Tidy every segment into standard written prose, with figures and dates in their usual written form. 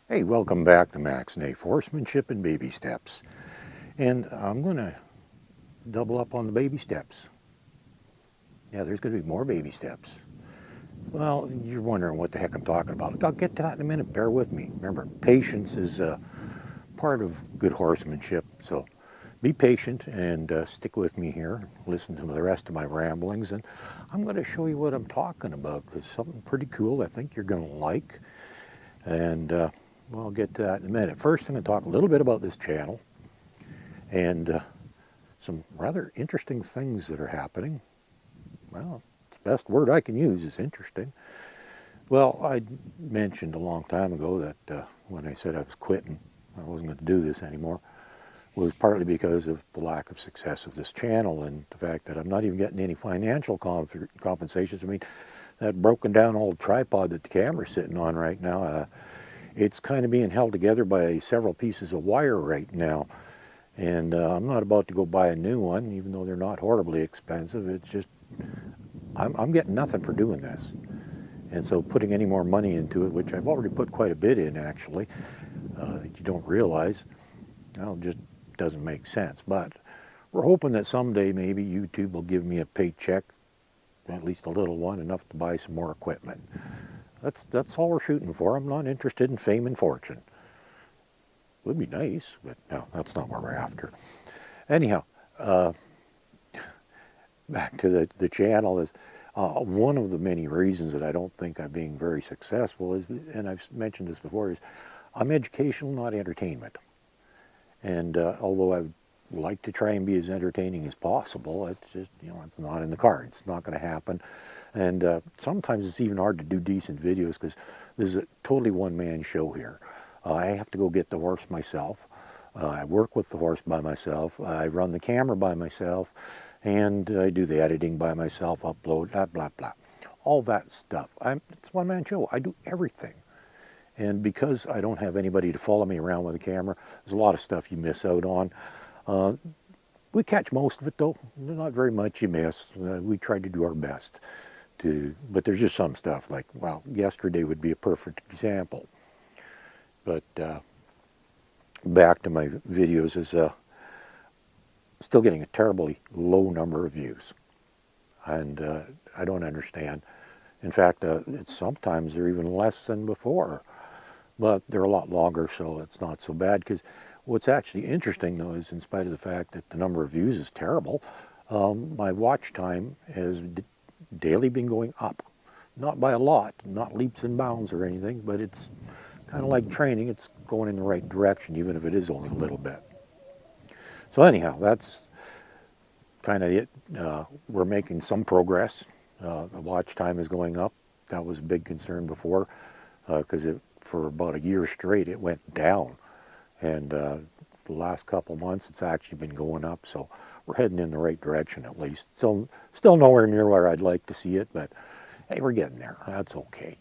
Hey, welcome back to Max Nafe, Horsemanship and Baby Steps. And I'm going to double up on the baby steps. Yeah, there's going to be more baby steps. Well, you're wondering what the heck I'm talking about. I'll get to that in a minute. Bear with me. Remember, patience is part of good horsemanship. So be patient and stick with me here. Listen to the rest of my ramblings. And I'm going to show you what I'm talking about because something pretty cool I think you're going to like. And well, I'll get to that in a minute. First, I'm going to talk a little bit about this channel and some rather interesting things that are happening. Well, the best word I can use is interesting. Well, I mentioned a long time ago that when I said I was quitting, I wasn't going to do this anymore, was partly because of the lack of success of this channel and the fact that I'm not even getting any financial compensations. I mean, that broken down old tripod that the camera's sitting on right now, it's kind of being held together by several pieces of wire right now. And I'm not about to go buy a new one, even though they're not horribly expensive. It's just, I'm getting nothing for doing this. And so putting any more money into it, which I've already put quite a bit in actually, that you don't realize, well, just doesn't make sense. But we're hoping that someday maybe YouTube will give me a paycheck, at least a little one, enough to buy some more equipment. That's all we're shooting for. I'm not interested in fame and fortune. Would be nice, but no, that's not what we're after. Anyhow, back to the channel is one of the many reasons that I don't think I'm being very successful is, and I've mentioned this before, is I'm educational, not entertainment. And although I would like to try and be as entertaining as possible, it's just, it's not in the cards. It's not going to happen. And sometimes it's even hard to do decent videos because this is a totally one-man show here. I have to go get the horse myself. I work with the horse by myself. I run the camera by myself. And I do the editing by myself, upload, blah, blah, blah. All that stuff. It's a one-man show. I do everything. And because I don't have anybody to follow me around with a camera, there's a lot of stuff you miss out on. We catch most of it, though. Not very much you miss. We try to do our best. But there's just some stuff like, well, yesterday would be a perfect example. But back to my videos is still getting a terribly low number of views. And I don't understand. In fact, sometimes they're even less than before. But they're a lot longer, so it's not so bad. Because what's actually interesting, though, is in spite of the fact that the number of views is terrible, my watch time has daily been going up. Not by a lot, not leaps and bounds or anything, but it's kind of like training. It's going in the right direction, even if it is only a little bit. So anyhow, that's kind of it. We're making some progress. The watch time is going up. That was a big concern before because for about a year straight it went down. And the last couple months it's actually been going up. So we're heading in the right direction at least. Still nowhere near where I'd like to see it, but hey, we're getting there. That's okay.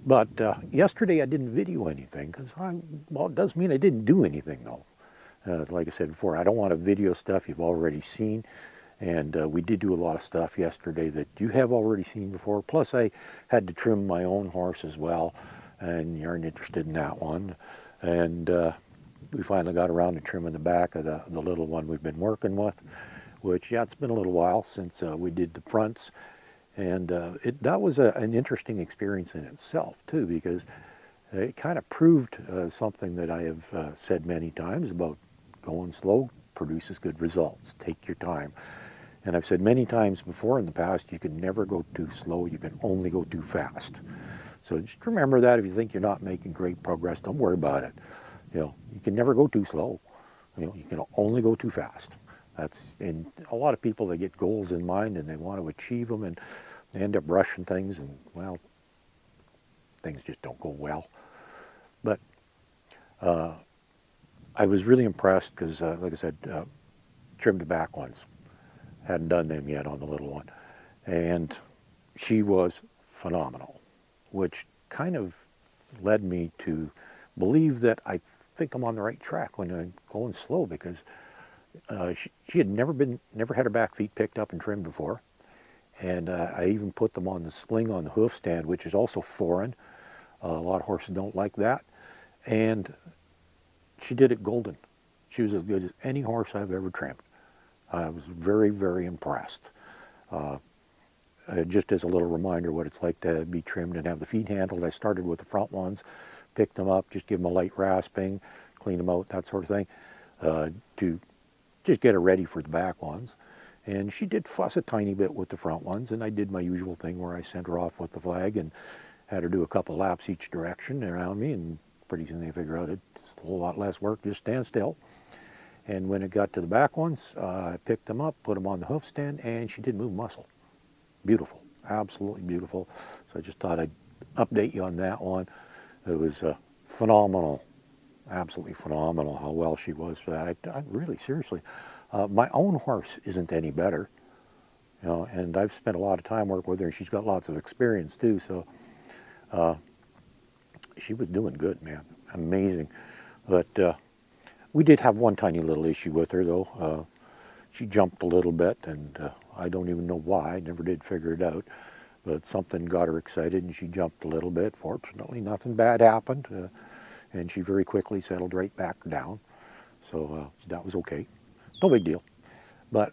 But yesterday I didn't video anything because, well, it does mean I didn't do anything though. Like I said before, I don't want to video stuff you've already seen. And we did do a lot of stuff yesterday that you have already seen before. Plus I had to trim my own horse as well. And you aren't interested in that one. And we finally got around to trimming the back of the little one we've been working with. Which, yeah, it's been a little while since we did the fronts. And that was an interesting experience in itself too, because it kind of proved something that I have said many times about going slow produces good results. Take your time. And I've said many times before in the past, you can never go too slow, you can only go too fast. So just remember that. If you think you're not making great progress, don't worry about it. You can never go too slow. You can only go too fast. And a lot of people, they get goals in mind and they want to achieve them and they end up rushing things and, well, things just don't go well. But I was really impressed because, like I said, trimmed the back ones. Hadn't done them yet on the little one. And she was phenomenal, which kind of led me to believe that I think I'm on the right track when I'm going slow because she had never had her back feet picked up and trimmed before. And I even put them on the sling on the hoof stand, which is also foreign. A lot of horses don't like that. And she did it golden. She was as good as any horse I've ever trimmed. I was very, very impressed. Just as a little reminder what it's like to be trimmed and have the feet handled, I started with the front ones, picked them up, just give them a light rasping, clean them out, that sort of thing, to just get her ready for the back ones. And she did fuss a tiny bit with the front ones, and I did my usual thing where I sent her off with the flag and had her do a couple laps each direction around me, and pretty soon they figure out it's a whole lot less work, just stand still. And when it got to the back ones, I picked them up, put them on the hoof stand, and she did move muscle. Beautiful, absolutely beautiful. So I just thought I'd update you on that one. It was phenomenal, absolutely phenomenal how well she was for that. I really, seriously, my own horse isn't any better, you know, and I've spent a lot of time working with her, and she's got lots of experience too. So she was doing good, man, amazing. But we did have one tiny little issue with her, though. She jumped a little bit, and I don't even know why. I never did figure it out. But something got her excited, and she jumped a little bit. Fortunately, nothing bad happened, and she very quickly settled right back down. So that was okay. No big deal. But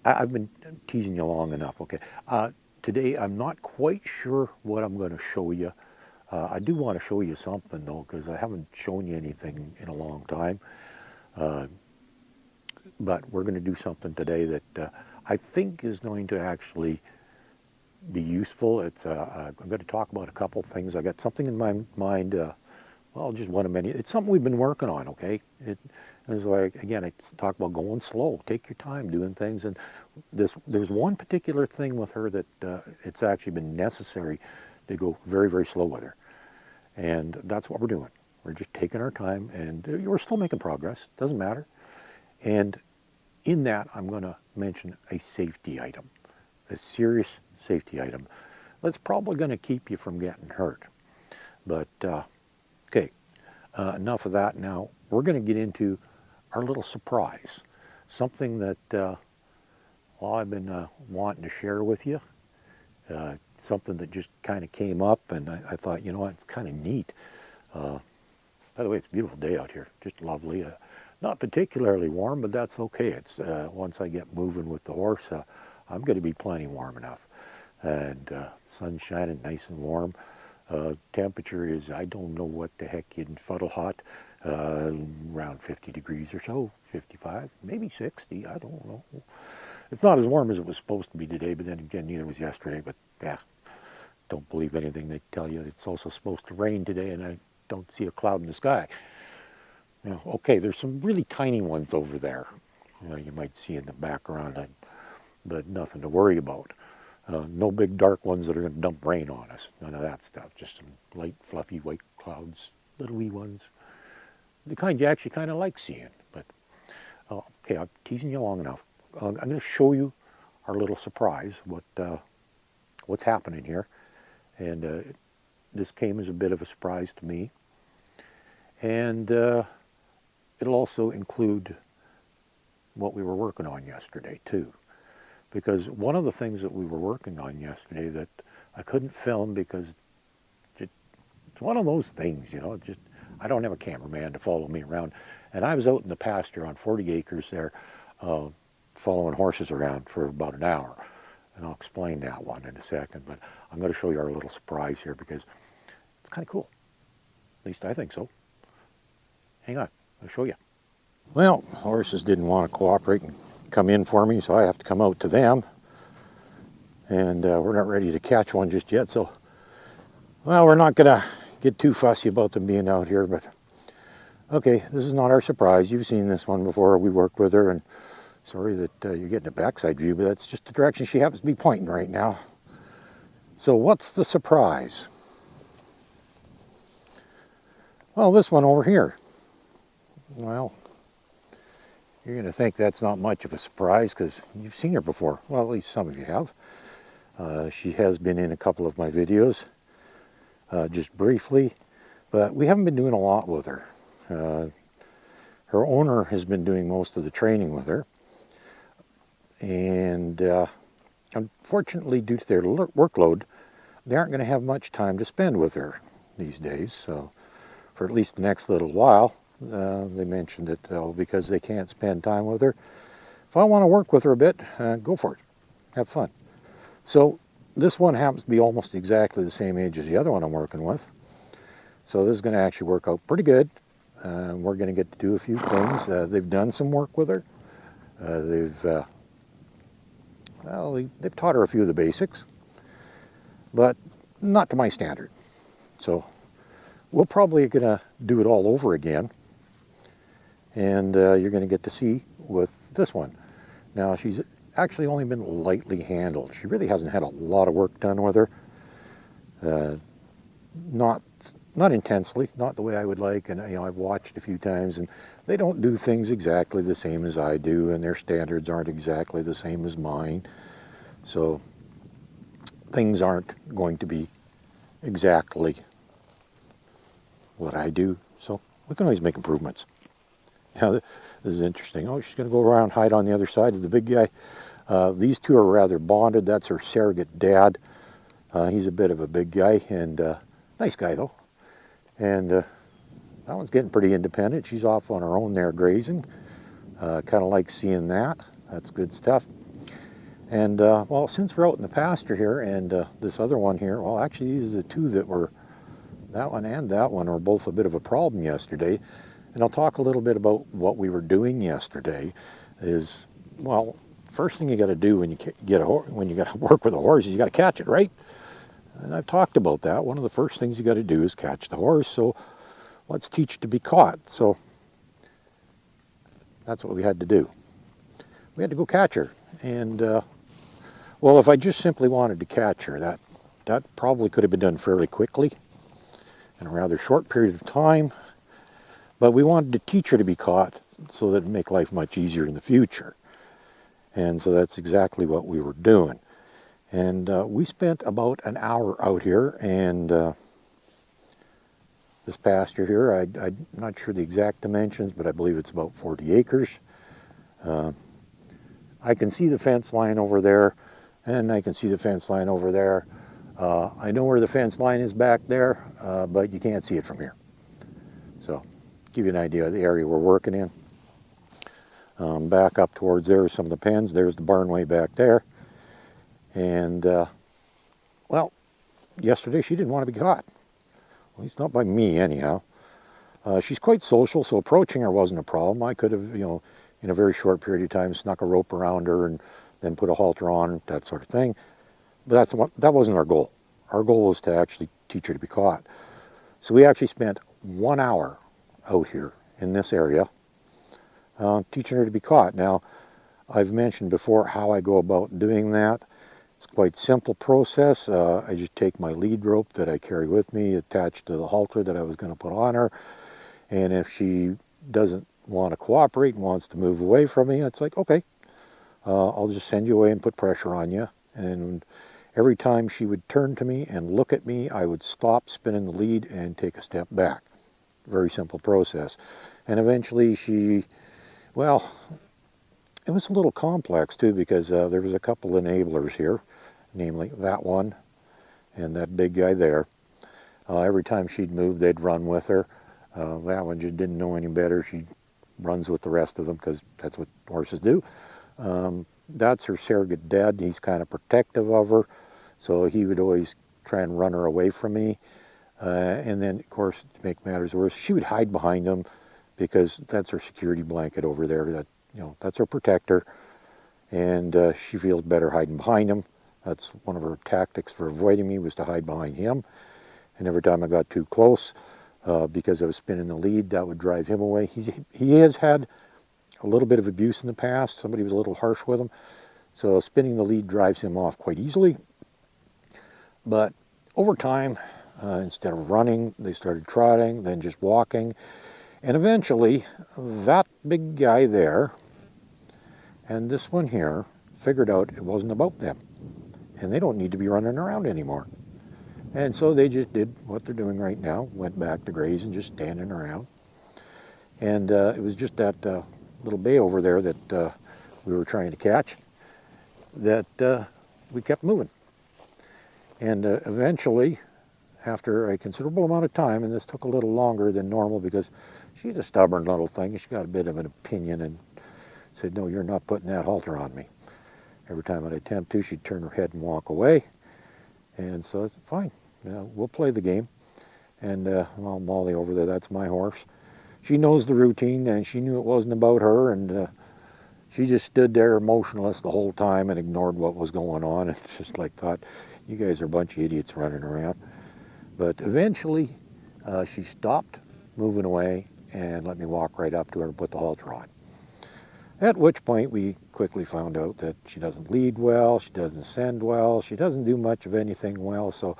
I've been teasing you long enough, okay? Today, I'm not quite sure what I'm going to show you. I do want to show you something, though, because I haven't shown you anything in a long time. But we're going to do something today that I think is going to actually be useful. I'm going to talk about a couple things. I got something in my mind, well, just one of many. It's something we've been working on, okay? It's like, again, I talk about going slow. Take your time doing things. And there's one particular thing with her that it's actually been necessary to go very, very slow with her. And that's what we're doing. We're just taking our time, and we're still making progress. Doesn't matter. And in that, I'm going to mention a safety item, a serious safety item that's probably going to keep you from getting hurt. But, okay, enough of that now. We're going to get into our little surprise, something that, well, I've been wanting to share with you, something that just kind of came up, and I thought, you know what, it's kind of neat. By the way, it's a beautiful day out here, just lovely. Not particularly warm, but that's okay. It's once I get moving with the horse, I'm going to be plenty warm enough. And sun's shining nice and warm. Temperature is, I don't know what the heck in fuddle hot, around 50 degrees or so, 55, maybe 60, I don't know. It's not as warm as it was supposed to be today, but then again, neither was yesterday. But yeah, don't believe anything they tell you. It's also supposed to rain today, and I don't see a cloud in the sky. Now, okay, there's some really tiny ones over there. You might see in the background, but nothing to worry about. No big dark ones that are going to dump rain on us. None of that stuff. Just some light, fluffy white clouds, little wee ones. The kind you actually kind of like seeing. But okay, I'm teasing you long enough. I'm going to show you our little surprise, what's happening here. And this came as a bit of a surprise to me. And it'll also include what we were working on yesterday, too. Because one of the things that we were working on yesterday that I couldn't film because it's one of those things, you know, just I don't have a cameraman to follow me around. And I was out in the pasture on 40 acres there following horses around for about an hour. And I'll explain that one in a second. But I'm going to show you our little surprise here because it's kind of cool. At least I think so. Hang on, I'll show you. Well, horses didn't want to cooperate and come in for me, so I have to come out to them. And we're not ready to catch one just yet, so, well, we're not going to get too fussy about them being out here, but okay, this is not our surprise. You've seen this one before. We worked with her, and sorry that you're getting a backside view, but that's just the direction she happens to be pointing right now. So what's the surprise? Well, this one over here. Well, you're going to think that's not much of a surprise because you've seen her before. Well, at least some of you have. She has been in a couple of my videos, just briefly, but we haven't been doing a lot with her. Her owner has been doing most of the training with her, and unfortunately, due to their workload, they aren't going to have much time to spend with her these days. So for at least the next little while. They mentioned it because they can't spend time with her. If I want to work with her a bit, go for it. Have fun. So this one happens to be almost exactly the same age as the other one I'm working with. So this is going to actually work out pretty good. We're going to get to do a few things. They've done some work with her. They've taught her a few of the basics, but not to my standard. So we're probably going to do it all over again, and you're going to get to see with this one. Now, she's actually only been lightly handled. She really hasn't had a lot of work done with her. Not intensely, not the way I would like, and I've watched a few times, and they don't do things exactly the same as I do, and their standards aren't exactly the same as mine. So things aren't going to be exactly what I do. So we can always make improvements. Now, this is interesting. Oh, she's going to go around, hide on the other side of the big guy. These two are rather bonded. That's her surrogate dad. He's a bit of a big guy, and nice guy, though. And that one's getting pretty independent. She's off on her own there grazing. Kind of like seeing that. That's good stuff. And, well, since we're out in the pasture here, and this other one here, well, actually, these are the two that were, that one and that one were both a bit of a problem yesterday. And I'll talk a little bit about what we were doing yesterday. Is, well, first thing you got to do when you got to work with a horse is you got to catch it, right? And I've talked about that. One of the first things you got to do is catch the horse. So let's teach it to be caught. So that's what we had to do. We had to go catch her. And, well, if I just simply wanted to catch her, that probably could have been done fairly quickly in a rather short period of time. But we wanted to teach her to be caught so that it would make life much easier in the future. And so that's exactly what we were doing. And we spent about an hour out here, and this pasture here, I'm not sure the exact dimensions, but I believe it's about 40 acres. I can see the fence line over there, and I can see the fence line over there. I know where the fence line is back there, but you can't see it from here. So, give you an idea of the area we're working in. Back up towards there are some of the pens. There's the barnway back there. And, well, yesterday she didn't want to be caught. At least not by me, anyhow. She's quite social, so approaching her wasn't a problem. I could have, in a very short period of time, snuck a rope around her and then put a halter on, that sort of thing. But that wasn't our goal. Our goal was to actually teach her to be caught. So we actually spent 1 hour out here in this area teaching her to be caught. Now, I've mentioned before how I go about doing that. It's quite a simple process. I just take my lead rope that I carry with me attached to the halter that I was going to put on her. And if she doesn't want to cooperate and wants to move away from me, it's like, okay, I'll just send you away and put pressure on you. And every time she would turn to me and look at me, I would stop spinning the lead and take a step back. Very simple process. And eventually she, well, it was a little complex too, because there was a couple enablers here, namely that one and that big guy there. Every time she'd move, they'd run with her. That one just didn't know any better. She runs with the rest of them because that's what horses do. That's her surrogate dad. He's kind of protective of her, so he would always try and run her away from me. And then, of course, to make matters worse, she would hide behind him because that's her security blanket over there. That's her protector, and she feels better hiding behind him. That's one of her tactics for avoiding me, was to hide behind him. And every time I got too close, because I was spinning the lead, that would drive him away. He has had a little bit of abuse in the past. Somebody was a little harsh with him. So spinning the lead drives him off quite easily. But over time, instead of running, they started trotting, then just walking. And eventually, that big guy there and this one here figured out it wasn't about them. And they don't need to be running around anymore. And so they just did what they're doing right now, went back to grazing, just standing around. And it was just that little bay over there that we were trying to catch that we kept moving. And eventually, after a considerable amount of time, and this took a little longer than normal because she's a stubborn little thing. She got a bit of an opinion and said, no, you're not putting that halter on me. Every time I'd attempt to, she'd turn her head and walk away. And so it's fine, we'll play the game. And well, Molly over there, that's my horse. She knows the routine, and she knew it wasn't about her, and she just stood there motionless the whole time and ignored what was going on, and just like thought, you guys are a bunch of idiots running around. But eventually, she stopped moving away and let me walk right up to her and put the halter on. At which point, we quickly found out that she doesn't lead well, she doesn't send well, she doesn't do much of anything well, so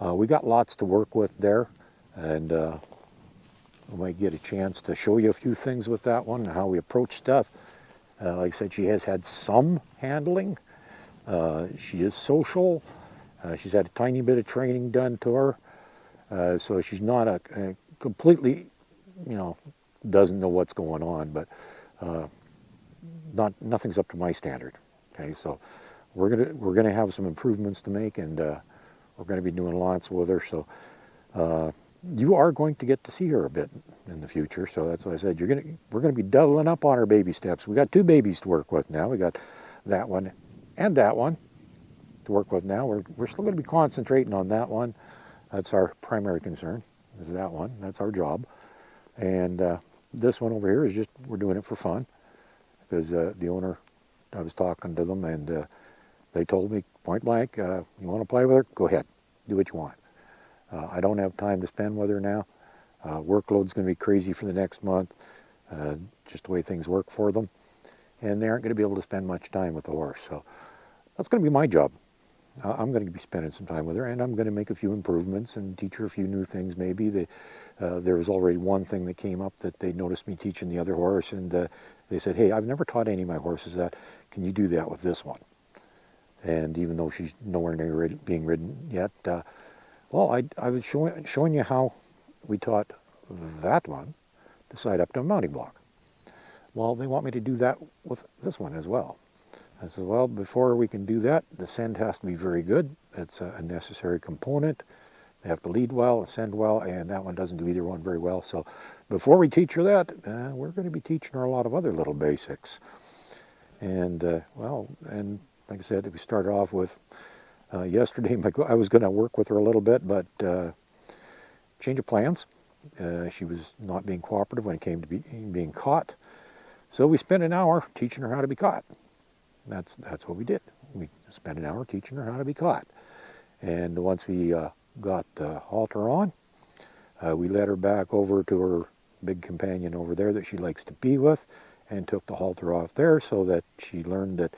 we got lots to work with there, and we might get a chance to show you a few things with that one and how we approach stuff. Like I said, she has had some handling. She is social. She's had a tiny bit of training done to her. So she's not a completely, doesn't know what's going on, but nothing's up to my standard. Okay, so we're gonna have some improvements to make, and we're gonna be doing lots with her. So you are going to get to see her a bit in the future. So that's why I said we're gonna be doubling up on our baby steps. We got 2 babies to work with now. We got that one and that one to work with now. We're still going to be concentrating on that one. That's our primary concern, is that one. That's our job. And this one over here is just, we're doing it for fun, because the owner, I was talking to them, and they told me point blank, you want to play with her? Go ahead, do what you want. I don't have time to spend with her now. Workload's going to be crazy for the next month, just the way things work for them. And they aren't going to be able to spend much time with the horse. So that's going to be my job. I'm going to be spending some time with her, and I'm going to make a few improvements and teach her a few new things maybe. There was already one thing that came up that they noticed me teaching the other horse, and they said, hey, I've never taught any of my horses that. Can you do that with this one? And even though she's nowhere near being ridden yet, well, I was showing you how we taught that one to side up to a mounting block. Well, they want me to do that with this one as well. I said, well, before we can do that, the send has to be very good. It's a necessary component. They have to lead well and send well, and that one doesn't do either one very well. So before we teach her that, we're going to be teaching her a lot of other little basics. And, well, and like I said, we started off with yesterday, I was going to work with her a little bit, but change of plans. She was not being cooperative when it came to being caught. So we spent an hour teaching her how to be caught. That's what we did. We spent an hour teaching her how to be caught. And once we got the halter on, we led her back over to her big companion over there that she likes to be with, and took the halter off there, so that she learned that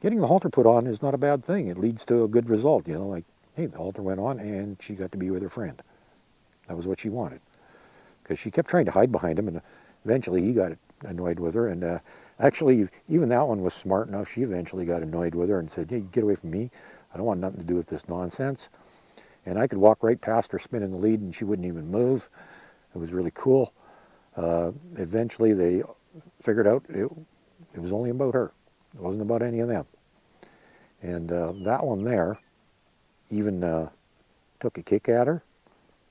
getting the halter put on is not a bad thing. It leads to a good result. Like, hey, the halter went on and she got to be with her friend. That was what she wanted. Because she kept trying to hide behind him, and eventually he got annoyed with her, and actually even that one was smart enough. She eventually got annoyed with her and said, hey, get away from me. I don't want nothing to do with this nonsense. And I could walk right past her spinning the lead and she wouldn't even move. It was really cool. Eventually they figured out it was only about her. It wasn't about any of them. And that one there even took a kick at her.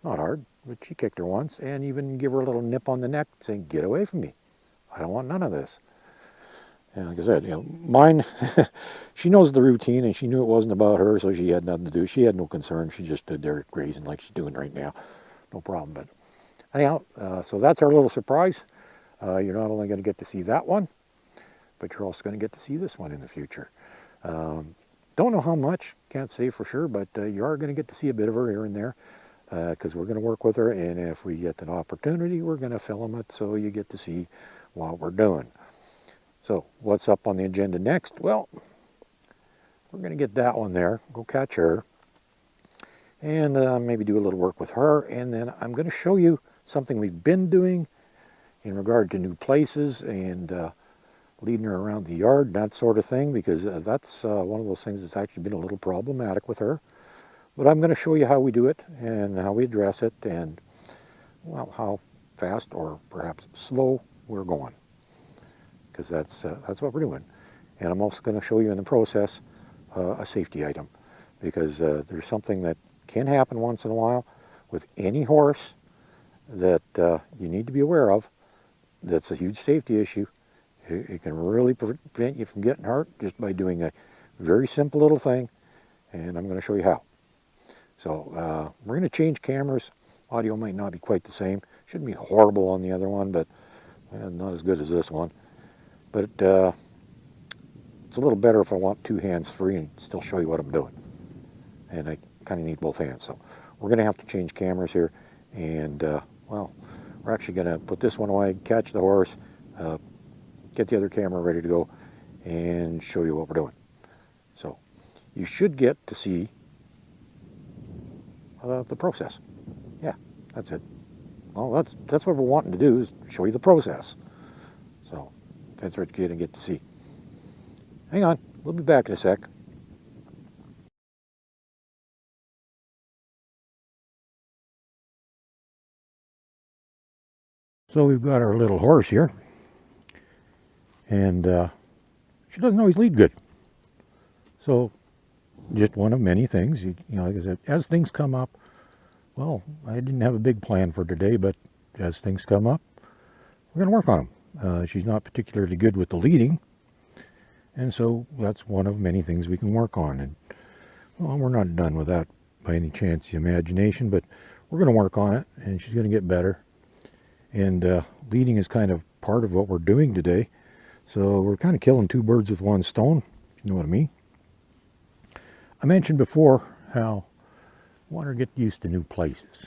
Not hard, but she kicked her once, and even give her a little nip on the neck saying, get away from me. I don't want none of this. And like I said, mine, she knows the routine, and she knew it wasn't about her, so she had nothing to do. She had no concern. She just stood there grazing like she's doing right now. No problem. But anyhow, so that's our little surprise. You're not only going to get to see that one, but you're also going to get to see this one in the future. Don't know how much, can't say for sure, but you are going to get to see a bit of her here and there, because we're going to work with her, and if we get an opportunity, we're going to film it so you get to see what we're doing. So what's up on the agenda next? Well, we're going to get that one there, go catch her, and maybe do a little work with her, and then I'm going to show you something we've been doing in regard to new places and leading her around the yard, that sort of thing, because that's one of those things that's actually been a little problematic with her. But I'm going to show you how we do it and how we address it, and, well, how fast or perhaps slow we're going, because that's what we're doing. And I'm also going to show you in the process a safety item, because there's something that can happen once in a while, with any horse that you need to be aware of, that's a huge safety issue. It can really prevent you from getting hurt just by doing a very simple little thing, and I'm going to show you how. So we're going to change cameras. Audio might not be quite the same. Shouldn't be horrible on the other one, but not as good as this one. But it's a little better if I want two hands free and still show you what I'm doing. And I kind of need both hands. So we're going to have to change cameras here. And, well, we're actually going to put this one away, catch the horse, get the other camera ready to go, and show you what we're doing. So you should get to see the process. Yeah, that's it. Well, that's what we're wanting to do, is show you the process. So that's what you're going to get to see. Hang on, we'll be back in a sec. So we've got our little horse here, and she doesn't always lead good. So just one of many things, you know, like I said, as things come up, well, I didn't have a big plan for today, but as things come up, we're going to work on them. She's not particularly good with the leading, and so that's one of many things we can work on. And well, we're not done with that by any chance of imagination, but we're going to work on it, and she's going to get better. And leading is kind of part of what we're doing today. So we're kind of killing two birds with one stone, if you know what I mean. I mentioned before how I want her to get used to new places.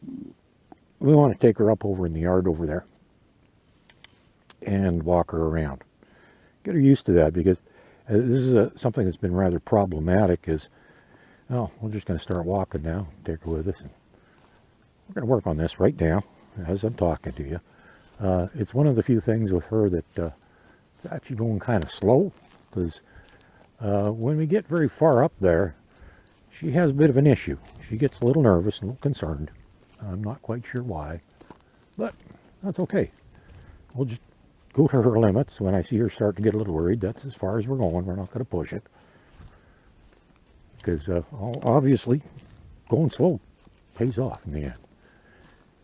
We want to take her up over in the yard over there and walk her around. Get her used to that, because this is something that's been rather problematic. Is, well, we're just going to start walking now, take her with us. And we're going to work on this right now as I'm talking to you. It's one of the few things with her that it's actually going kind of slow, because when we get very far up there, she has a bit of an issue. She gets a little nervous, a little concerned. I'm not quite sure why, but that's okay. We'll just go to her limits. When I see her start to get a little worried, that's as far as we're going. We're not going to push it, because obviously going slow pays off in the end.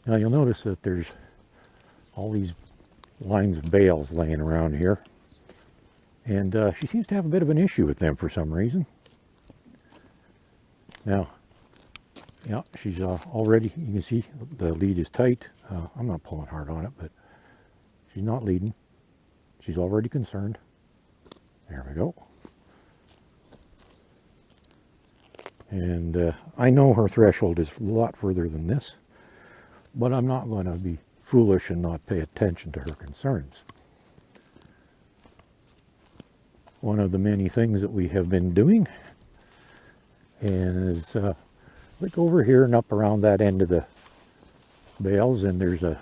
Now you'll notice that there's all these lines of bales laying around here, and she seems to have a bit of an issue with them for some reason. Now, yeah, she's already, you can see the lead is tight. I'm not pulling hard on it, but she's not leading. She's already concerned. There we go. And I know her threshold is a lot further than this, but I'm not going to be foolish and not pay attention to her concerns. One of the many things that we have been doing is look over here and up around that end of the bales, and there's a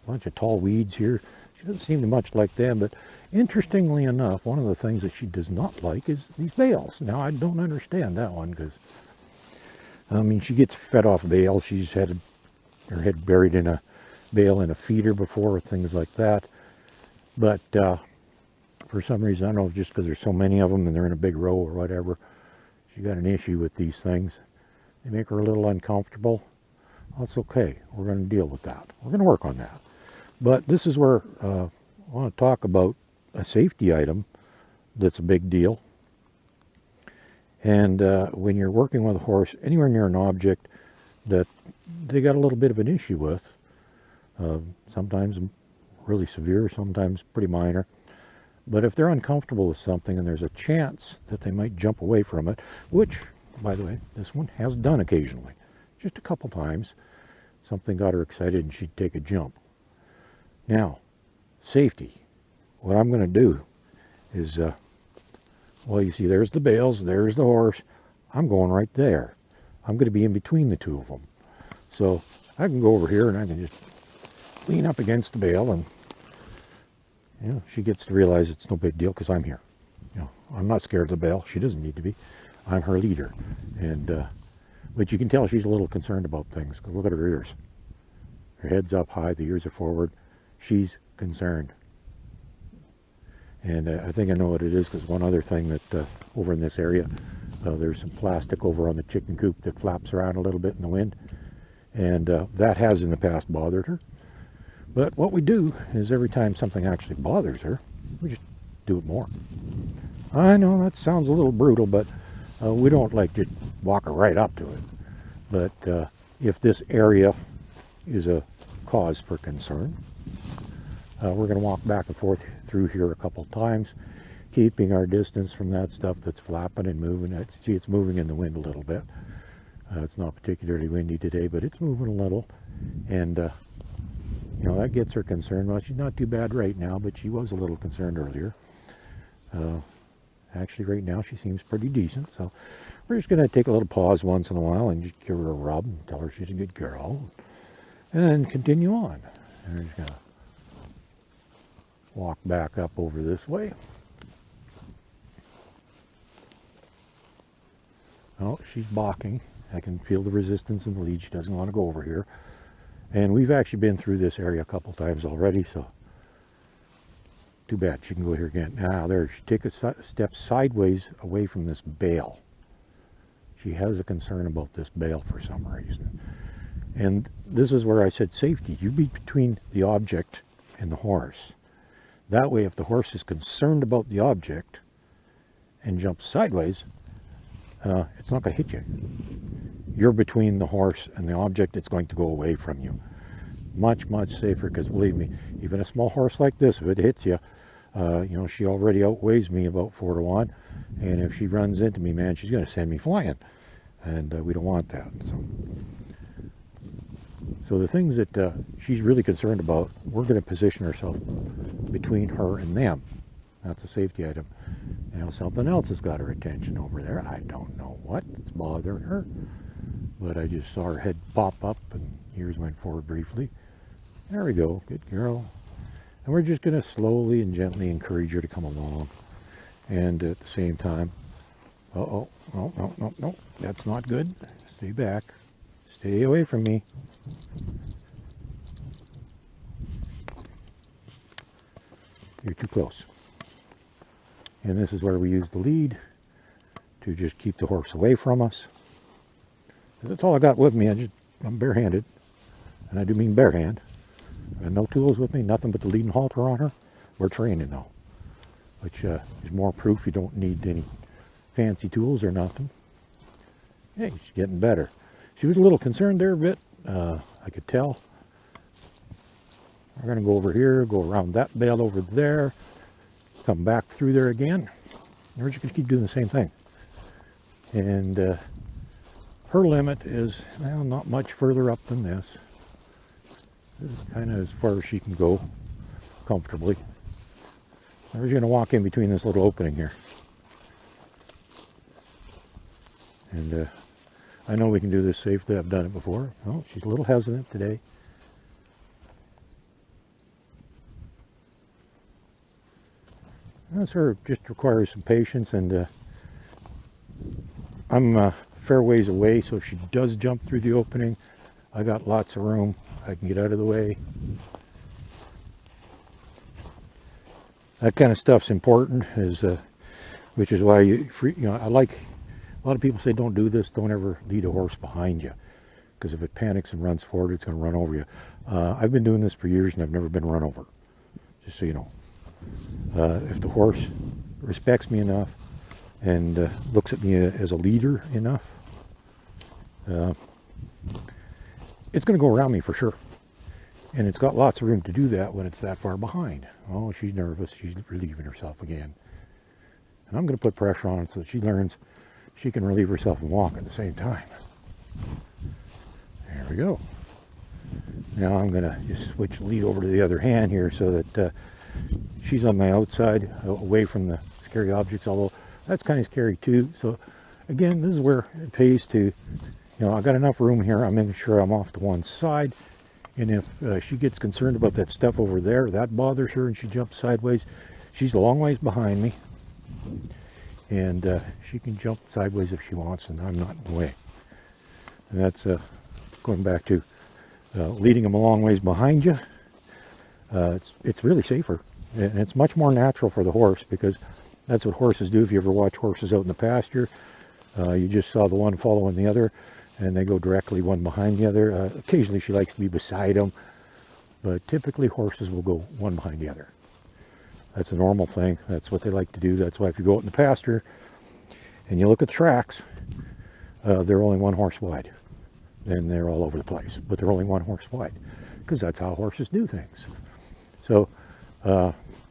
bunch of tall weeds here. She doesn't seem to much like them, but interestingly enough, one of the things that she does not like is these bales. Now, I don't understand that one, because I mean, she gets fed off bales. She's had her head buried in a bale in a feeder before, things like that. But for some reason, I don't know, just because there's so many of them and they're in a big row or whatever, she got an issue with these things. They make her a little uncomfortable. That's okay. We're going to deal with that. We're going to work on that. But this is where I want to talk about a safety item that's a big deal. And when you're working with a horse anywhere near an object that they got a little bit of an issue with, sometimes really severe, sometimes pretty minor, but if they're uncomfortable with something and there's a chance that they might jump away from it, which, by the way, this one has done occasionally, just a couple times, something got her excited and she'd take a jump. Now, safety. What I'm going to do is, well, you see, there's the bales, there's the horse. I'm going right there. I'm going to be in between the two of them. So I can go over here and I can just lean up against the bale, and you know, she gets to realize it's no big deal because I'm here. You know, I'm not scared of the bale. She doesn't need to be. I'm her leader. And but you can tell she's a little concerned about things, because look at her ears. Her head's up high, the ears are forward. She's concerned. And I think I know what it is, because one other thing that over in this area, there's some plastic over on the chicken coop that flaps around a little bit in the wind. And that has in the past bothered her. But what we do is every time something actually bothers her, we just do it more. I know that sounds a little brutal, but we don't like to walk her right up to it. But if this area is a cause for concern, we're going to walk back and forth through here a couple times, keeping our distance from that stuff that's flapping and moving. See, it's moving in the wind a little bit. It's not particularly windy today, but it's moving a little. And, you know, that gets her concerned. Well, she's not too bad right now, but she was a little concerned earlier. Actually, right now, she seems pretty decent. So we're just going to take a little pause once in a while and just give her a rub and tell her she's a good girl. And then continue on. And we're just going to walk back up over this way. Oh, she's balking. I can feel the resistance in the lead. She doesn't want to go over here. And we've actually been through this area a couple times already, so too bad. She can go here again. Now, there, she take a step sideways away from this bale. She has a concern about this bale for some reason. And this is where I said safety. You be between the object and the horse. That way, if the horse is concerned about the object and jumps sideways, it's not going to hit you. You're between the horse and the object. It's going to go away from you. Much, much safer, because believe me, even a small horse like this, if it hits you, you know, she already outweighs me about 4 to 1. And if she runs into me, man, she's going to send me flying. And we don't want that. So the things that she's really concerned about, we're going to position ourselves between her and them. That's a safety item. You know, something else has got her attention over there. I don't know what. It's bothering her. But I just saw her head pop up and ears went forward briefly. There we go. Good girl. And we're just going to slowly and gently encourage her to come along. And at the same time, uh-oh, no, that's not good. Stay back. Stay away from me. You're too close. And this is where we use the lead to just keep the horse away from us. That's all I got with me. I'm barehanded. And I do mean barehand. I have no tools with me, nothing but the lead and halter on her. We're training though, which is more proof you don't need any fancy tools or nothing. Hey, she's getting better. She was a little concerned there a bit. I could tell. We're going to go over here, go around that bale over there, come back through there again. And we're just going to keep doing the same thing. And her limit is, well, not much further up than this. This is kind of as far as she can go comfortably. We're just going to walk in between this little opening here. And I know we can do this safely. I've done it before. Oh, she's a little hesitant today. This her just requires some patience, and I'm a fair ways away, so if she does jump through the opening, I got lots of room. I can get out of the way. That kind of stuff's important, which is why I like. A lot of people say don't do this. Don't ever lead a horse behind you, because if it panics and runs forward, it's going to run over you. I've been doing this for years, and I've never been run over. Just so you know. If the horse respects me enough and looks at me as a leader enough, it's going to go around me for sure. And it's got lots of room to do that when it's that far behind. Oh, she's nervous. She's relieving herself again. And I'm going to put pressure on it so that she learns she can relieve herself and walk at the same time. There we go. Now I'm going to just switch the lead over to the other hand here so that she's on my outside, away from the scary objects, although that's kind of scary too. So again, this is where it pays to, I got enough room here. I'm making sure I'm off to one side. And if she gets concerned about that stuff over there, that bothers her, and she jumps sideways, she's a long ways behind me. And she can jump sideways if she wants, and I'm not in the way. And that's going back to leading them a long ways behind you. It's really safer, and it's much more natural for the horse, because that's what horses do. If you ever watch horses out in the pasture, you just saw the one following the other. and they go directly one behind the other. Occasionally she likes to be beside them, but typically horses will go one behind the other. That's a normal thing. That's what they like to do. That's why if you go out in the pasture and you look at the tracks, they're only one horse wide. And they're all over the place, but they're only one horse wide, because that's how horses do things. So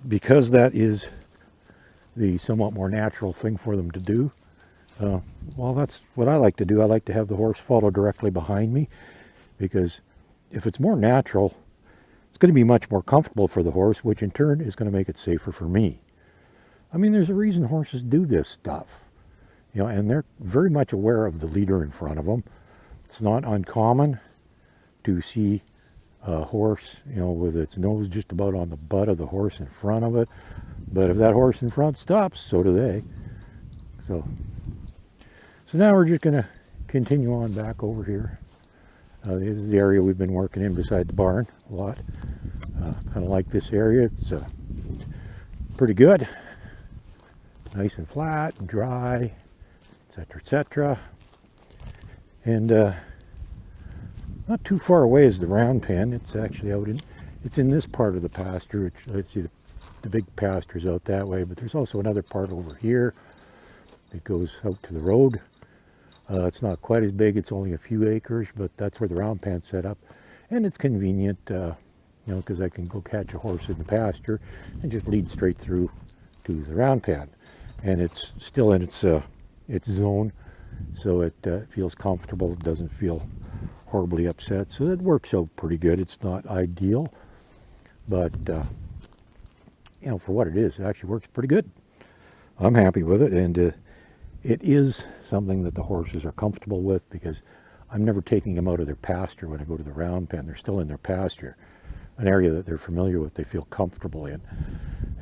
because that is the somewhat more natural thing for them to do, well, that's what I like to do. I like to have the horse follow directly behind me, because if it's more natural, it's going to be much more comfortable for the horse, which in turn is going to make it safer for me. I mean, there's a reason horses do this stuff, you know, and they're very much aware of the leader in front of them. It's not uncommon to see a horse, you know, with its nose just about on the butt of the horse in front of it. But if that horse in front stops, so do they. So now we're just going to continue on back over here. This is the area we've been working in beside the barn a lot. Kind of like this area. It's pretty good. Nice and flat and dry, etc., etc. And not too far away is the round pen. It's actually out in, it's in this part of the pasture, which, let's see, the big pasture's out that way, but there's also another part over here that goes out to the road. It's not quite as big, it's only a few acres, but that's where the round pen's set up. And it's convenient, you know, because I can go catch a horse in the pasture and just lead straight through to the round pen. And it's still in its zone, so it feels comfortable. It doesn't feel horribly upset, so it works out pretty good. It's not ideal, but you know, for what it is, it actually works pretty good. I'm happy with it, and it is something that the horses are comfortable with, because I'm never taking them out of their pasture when I go to the round pen. They're still in their pasture, an area that they're familiar with, they feel comfortable in.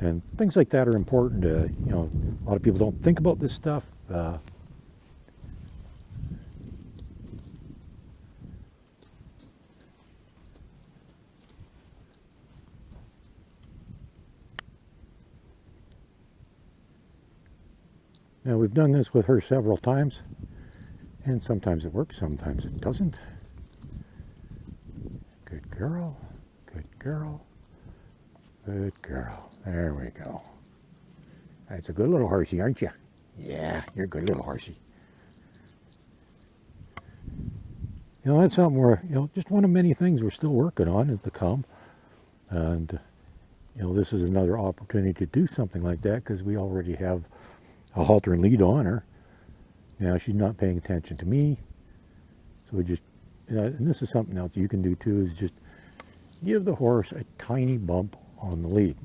And things like that are important. You know, a lot of people don't think about this stuff. Now, we've done this with her several times, and sometimes it works, sometimes it doesn't. Good girl, good girl, good girl. There we go. That's a good little horsey, aren't you? Yeah, you're a good little horsey. You know, that's something we're, you know, just one of many things we're still working on is to come. And, you know, this is another opportunity to do something like that, because we already have a halter and lead on her. Now she's not paying attention to me, so we just, you know, and this is something else you can do too, is just give the horse a tiny bump on the lead.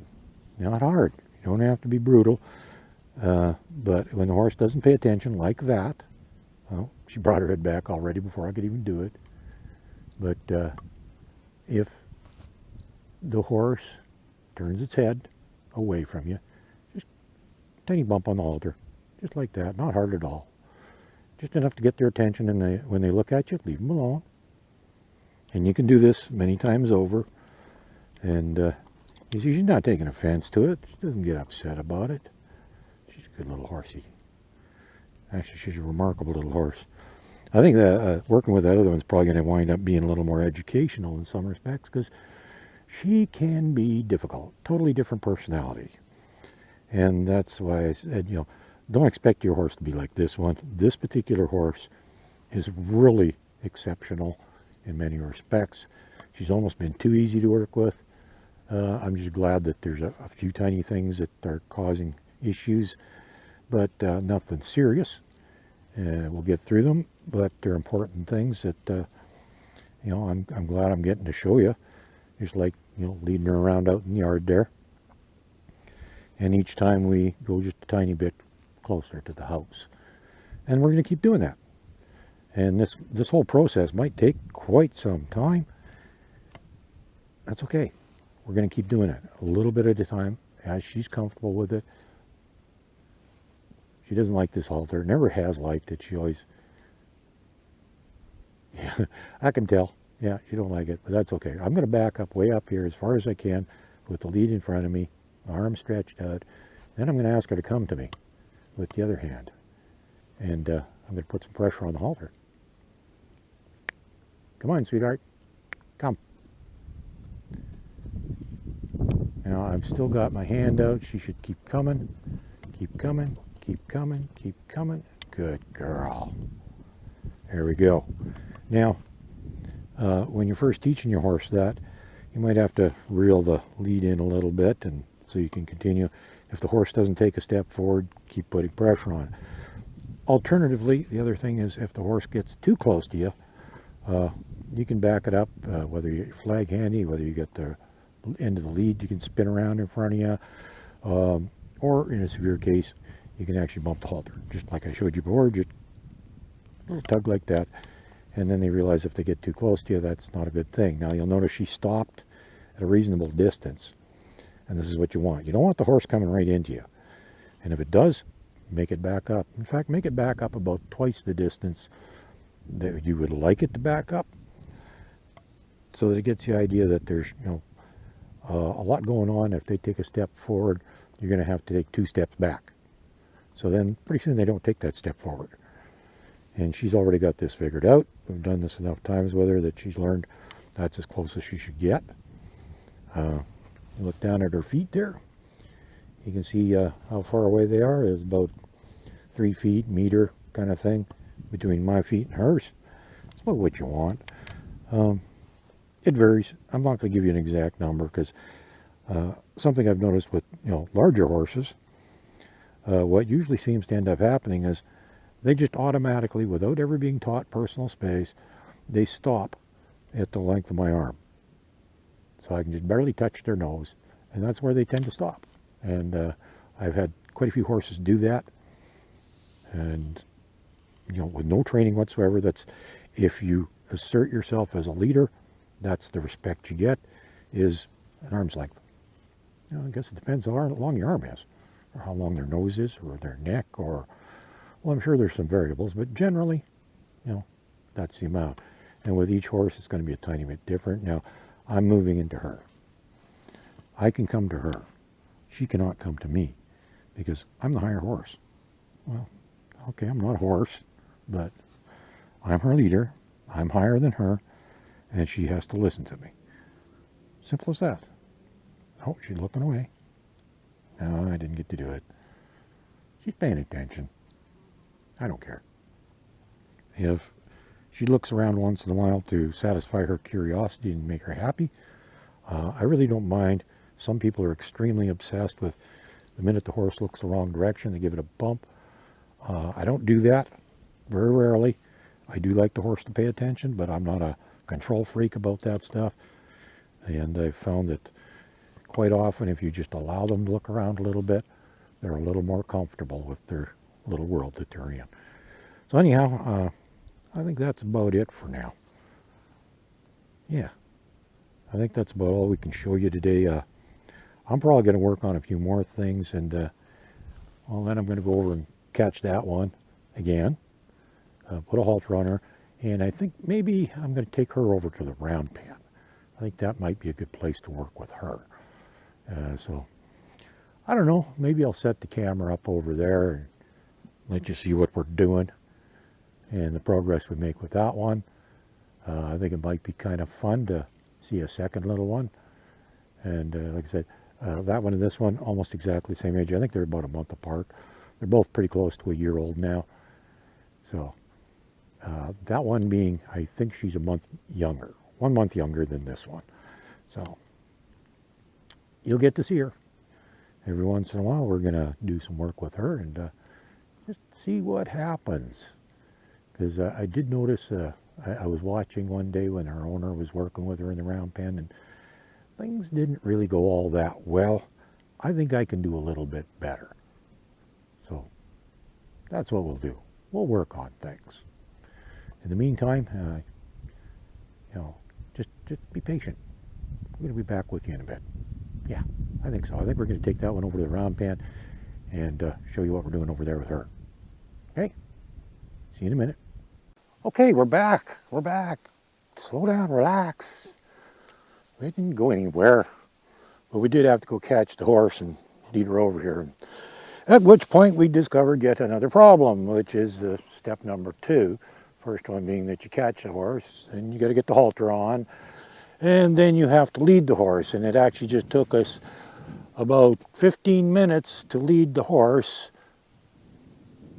Not hard, you don't have to be brutal, but when the horse doesn't pay attention like that, well, she brought her head back already before I could even do it. But if the horse turns its head away from you, tiny bump on the halter, just like that, not hard at all. Just enough to get their attention, and when they look at you, leave them alone. And you can do this many times over. And you see, she's not taking offense to it. She doesn't get upset about it. She's a good little horsey. Actually, she's a remarkable little horse. I think that working with that other one's probably going to wind up being a little more educational in some respects, because she can be difficult, totally different personality. And that's why I said, you know, don't expect your horse to be like this one. This particular horse is really exceptional in many respects. She's almost been too easy to work with. I'm just glad that there's a few tiny things that are causing issues, but nothing serious. We'll get through them, but they're important things that, you know, I'm glad I'm getting to show you. Just like, you know, leading her around out in the yard there. And each time we go just a tiny bit closer to the house. And we're going to keep doing that. And this whole process might take quite some time. That's okay. We're going to keep doing it a little bit at a time as she's comfortable with it. She doesn't like this halter. Never has liked it. She always... Yeah, I can tell. Yeah, she don't like it, but that's okay. I'm going to back up way up here as far as I can with the lead in front of me. Arm stretched out. Then I'm going to ask her to come to me with the other hand. And I'm going to put some pressure on the halter. Come on, sweetheart. Come. Now, I've still got my hand out. She should keep coming. Keep coming. Keep coming. Keep coming. Good girl. There we go. Now, when you're first teaching your horse that, you might have to reel the lead in a little bit, and so you can continue. If the horse doesn't take a step forward, keep putting pressure on it. Alternatively, the other thing is if the horse gets too close to you, you can back it up, whether you flag handy, whether you get the end of the lead, you can spin around in front of you, or in a severe case, you can actually bump the halter, just like I showed you before, just a little tug like that, and then they realize if they get too close to you, that's not a good thing. Now, you'll notice she stopped at a reasonable distance, and this is what you want. You don't want the horse coming right into you, and if it does, make it back up. In fact, make it back up about twice the distance that you would like it to back up, so that it gets the idea that there's, a lot going on. If they take a step forward, you're going to have to take 2 steps back. So then pretty soon they don't take that step forward. And she's already got this figured out. We've done this enough times with her that she's learned that's as close as she should get. You look down at her feet there. You can see how far away they are. It's about 3 feet, meter kind of thing between my feet and hers. It's about what you want. It varies. I'm not going to give you an exact number because something I've noticed with larger horses, what usually seems to end up happening is they just automatically, without ever being taught personal space, they stop at the length of my arm. So I can just barely touch their nose, and that's where they tend to stop. And I've had quite a few horses do that, and with no training whatsoever. That's, if you assert yourself as a leader, that's the respect you get, is an arm's length. I guess it depends on how long your arm is, or how long their nose is, or their neck, or, well, I'm sure there's some variables, but generally, that's the amount. And with each horse, it's going to be a tiny bit different. Now, I'm moving into her. I can come to her. She cannot come to me, because I'm the higher horse. Well, okay, I'm not a horse, but I'm her leader. I'm higher than her, and she has to listen to me. Simple as that. Oh, she's looking away. No, I didn't get to do it. She's paying attention. I don't care. If she looks around once in a while to satisfy her curiosity and make her happy, I really don't mind. Some people are extremely obsessed with the minute the horse looks the wrong direction, they give it a bump. I don't do that, very rarely. I do like the horse to pay attention, but I'm not a control freak about that stuff. And I've found that quite often, if you just allow them to look around a little bit, they're a little more comfortable with their little world that they're in. So anyhow, I think that's about it for now. Yeah, I think that's about all we can show you today. I'm probably going to work on a few more things, and well, then I'm going to go over and catch that one again, put a halter on her, and I think maybe I'm going to take her over to the round pen. I think that might be a good place to work with her. So, I don't know, maybe I'll set the camera up over there and let you see what we're doing and the progress we make with that one. I think it might be kind of fun to see a second little one. And like I said, that one and this one, almost exactly the same age. I think they're about a month apart. They're both pretty close to a year old now. So, that one being, I think she's a month younger. 1 month younger than this one. So, you'll get to see her. Every once in a while, we're going to do some work with her and just see what happens. Because I did notice, I was watching one day when her owner was working with her in the round pen, and things didn't really go all that well. I think I can do a little bit better. So, that's what we'll do. We'll work on things. In the meantime, just be patient. We're going to be back with you in a bit. Yeah, I think so. I think we're going to take that one over to the round pen and show you what we're doing over there with her. Okay? See you in a minute. Okay, we're back. We're back. Slow down, relax. We didn't go anywhere, but we did have to go catch the horse and lead her over here. At which point we discovered yet another problem, which is step number 2 First one being that you catch the horse, then you got to get the halter on, and then you have to lead the horse. And it actually just took us about 15 minutes to lead the horse.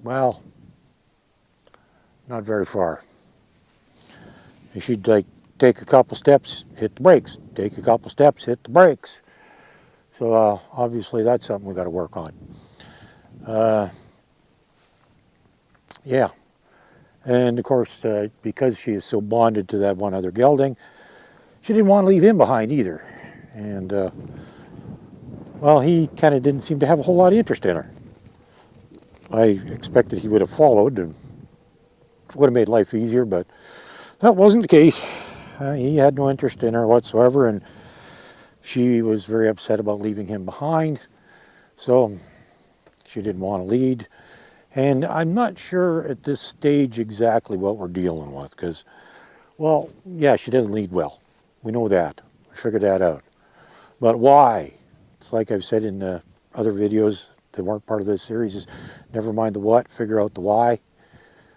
Well, not very far. And she'd like take a couple steps, hit the brakes, take a couple steps, hit the brakes. So obviously that's something we got to work on. Yeah. And of course, because she is so bonded to that one other gelding, she didn't want to leave him behind either. And well, he kind of didn't seem to have a whole lot of interest in her. I expected he would have followed and would have made life easier, but that wasn't the case. He had no interest in her whatsoever, and she was very upset about leaving him behind. So she didn't want to lead. And I'm not sure at this stage exactly what we're dealing with, because, well, yeah, she doesn't lead well. We know that. We figured that out. But why? It's like I've said in other videos that weren't part of this series, is never mind the what, figure out the why.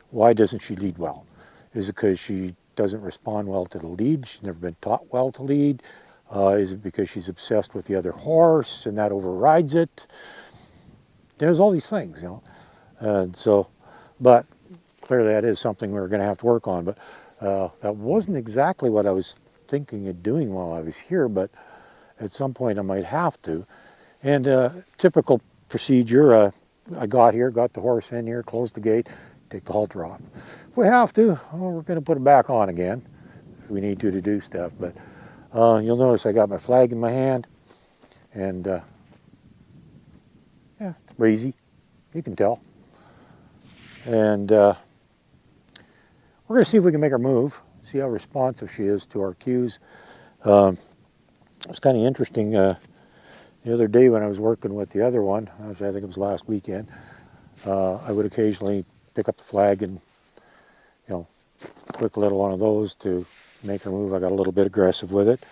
Why doesn't she lead well? Is it because she doesn't respond well to the lead? She's never been taught well to lead? Is it because she's obsessed with the other horse and that overrides it? There's all these things, you know. And so, but clearly that is something we're going to have to work on. But that wasn't exactly what I was thinking of doing while I was here, but at some point I might have to. And typical procedure, I got here, got the horse in here, closed the gate, take the halter off. If we have to, well, we're going to put it back on again if we need to do stuff. But you'll notice I got my flag in my hand, and yeah, it's breezy, you can tell. And we're going to see if we can make her move, see how responsive she is to our cues. It was kind of interesting the other day when I was working with the other one, I think it was last weekend, I would occasionally pick up the flag and, you know, quick little one of those to make her move. I got a little bit aggressive with it.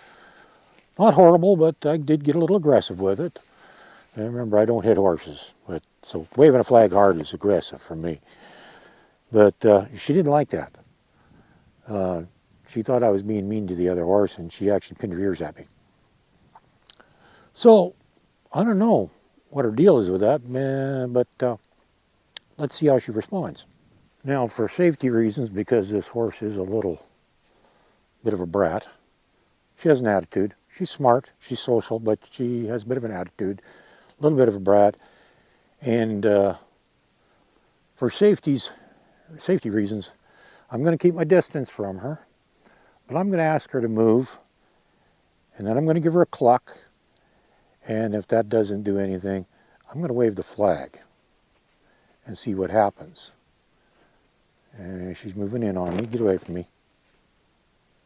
Not horrible, but I did get a little aggressive with it. And remember, I don't hit horses, but so waving a flag hard is aggressive for me. But she didn't like that. She thought I was being mean to the other horse, and she actually pinned her ears at me. So, I don't know what her deal is with that, but let's see how she responds. Now, for safety reasons, because this horse is a little bit of a brat, she has an attitude. She's smart, she's social, but she has a bit of an attitude, a little bit of a brat. And for safety reasons, I'm going to keep my distance from her, but I'm going to ask her to move, and then I'm going to give her a cluck, and if that doesn't do anything, I'm going to wave the flag and see what happens. And she's moving in on me. Get away from me.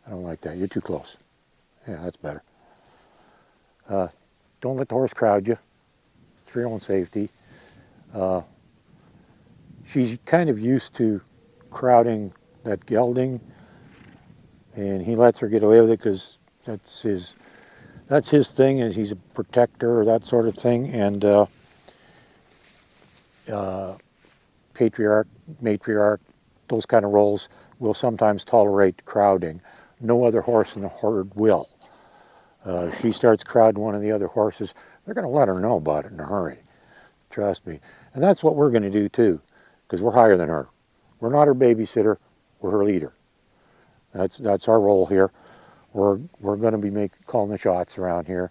I don't like that. You're too close. Yeah, that's better. Don't let the horse crowd you. It's for your own safety. She's kind of used to crowding that gelding, and he lets her get away with it because that's his thing, is he's a protector or that sort of thing. And patriarch, matriarch, those kind of roles will sometimes tolerate crowding. No other horse in the herd will. If she starts crowding one of the other horses, they're going to let her know about it in a hurry. Trust me. And that's what we're going to do too, because we're higher than her. We're not her babysitter, we're her leader. That's our role here. We're going to be calling the shots around here,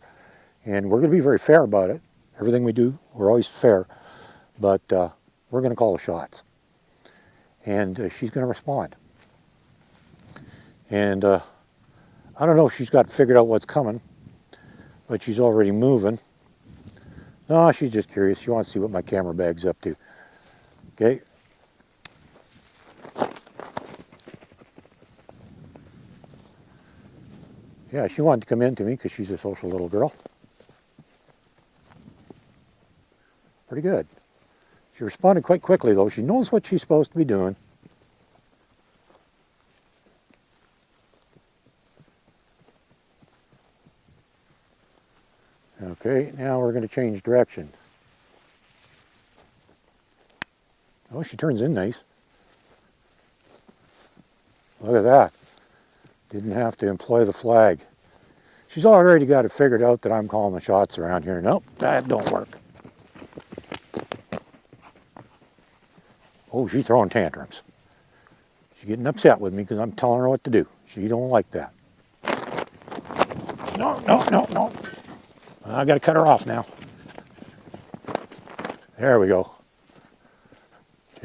and we're going to be very fair about it. Everything we do, we're always fair, but we're going to call the shots. And she's going to respond. And I don't know if she's got figured out what's coming, but she's already moving. No, she's just curious. She wants to see what my camera bag's up to. Okay. Yeah, she wanted to come in to me because she's a social little girl. Pretty good. She responded quite quickly, though. She knows what she's supposed to be doing. Okay, now we're going to change direction. Oh, she turns in nice. Look at that. Didn't have to employ the flag. She's already got it figured out that I'm calling the shots around here. Nope, that don't work. Oh, she's throwing tantrums. She's getting upset with me because I'm telling her what to do. She don't like that. No, no, no, no. I got to cut her off now. There we go.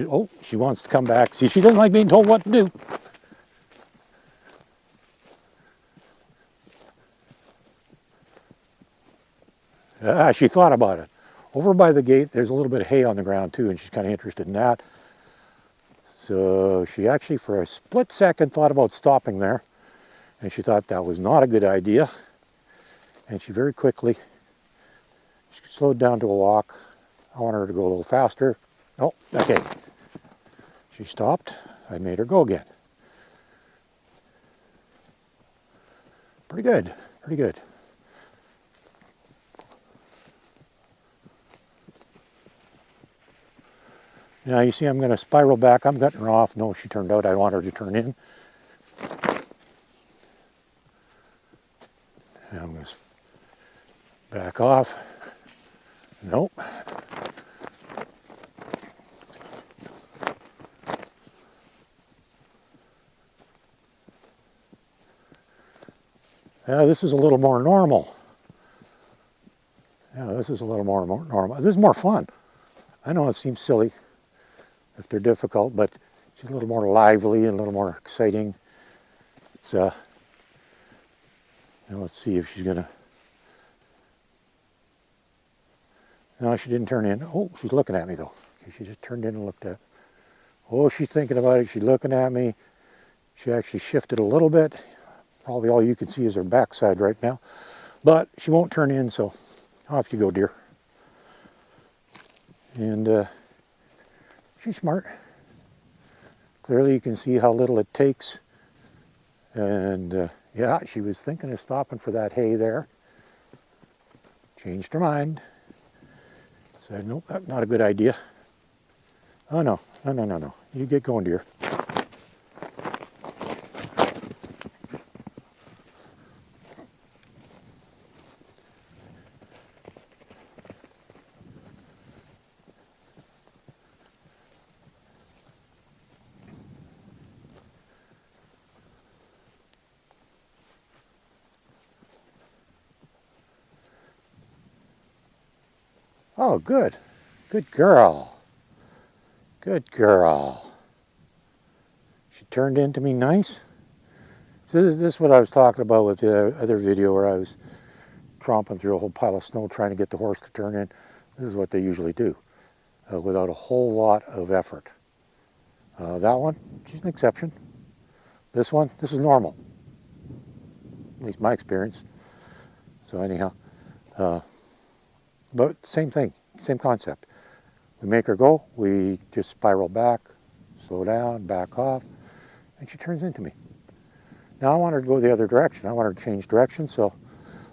Oh, she wants to come back. See, she doesn't like being told what to do. She thought about it. Over by the gate, there's a little bit of hay on the ground too, and she's kind of interested in that. So she actually, for a split second, thought about stopping there, and she thought that was not a good idea. And she very quickly slowed down to a walk. I want her to go a little faster. Oh, okay. She stopped. I made her go again. Pretty good, pretty good. Now you see I'm going to spiral back. I'm cutting her off. No, she turned out. I want her to turn in. And I'm going to back off. Nope. Yeah, this is a little more normal. Yeah, this is a little more normal. This is more fun. I know it seems silly if they're difficult, but she's a little more lively and a little more exciting. It's let's see if she's gonna. No, she didn't turn in. Oh, she's looking at me though. Okay, she just turned in and looked at. Oh, she's thinking about it. She's looking at me. She actually shifted a little bit. Probably all you can see is her backside right now, but she won't turn in. So off you go, dear. And she's smart. Clearly you can see how little it takes. And yeah, she was thinking of stopping for that hay there. Changed her mind. Said, nope, that's not a good idea. Oh no, no, no, no, no. You get going, dear. Oh, good. Good girl. Good girl. She turned into me nice. So this is what I was talking about with the other video where I was tromping through a whole pile of snow trying to get the horse to turn in. This is what they usually do without a whole lot of effort. That one, she's an exception. This one, this is normal. At least my experience. So anyhow, but same thing, same concept. We make her go, we just spiral back, slow down, back off, and she turns into me. Now I want her to go the other direction. I want her to change direction, so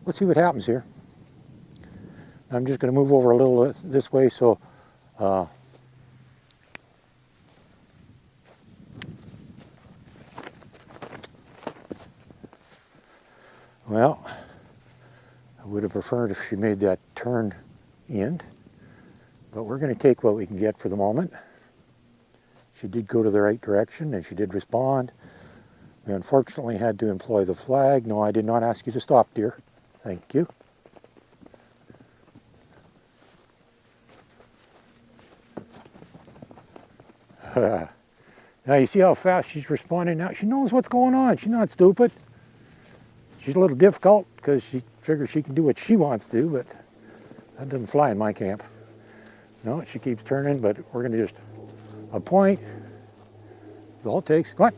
let's see what happens here. I'm just going to move over a little this way, so well, I would have preferred if she made that turn in, but we're going to take what we can get for the moment. She did go to the right direction and she did respond. We unfortunately had to employ the flag. No, I did not ask you to stop, dear. Thank you. Now you see how fast she's responding now? She knows what's going on. She's not stupid. She's a little difficult because she figures she can do what she wants to do, but that doesn't fly in my camp. No, she keeps turning, but we're going to just a point. That's all it takes. Come on.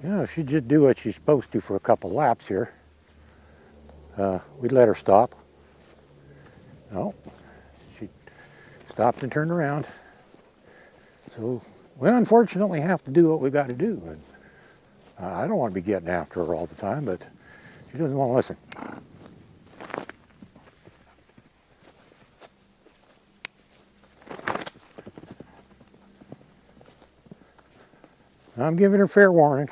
You know, if she'd just do what she's supposed to for a couple laps here, we'd let her stop. No, she stopped and turned around. So we unfortunately have to do what we got to do. And I don't want to be getting after her all the time, but she doesn't want to listen. I'm giving her fair warning.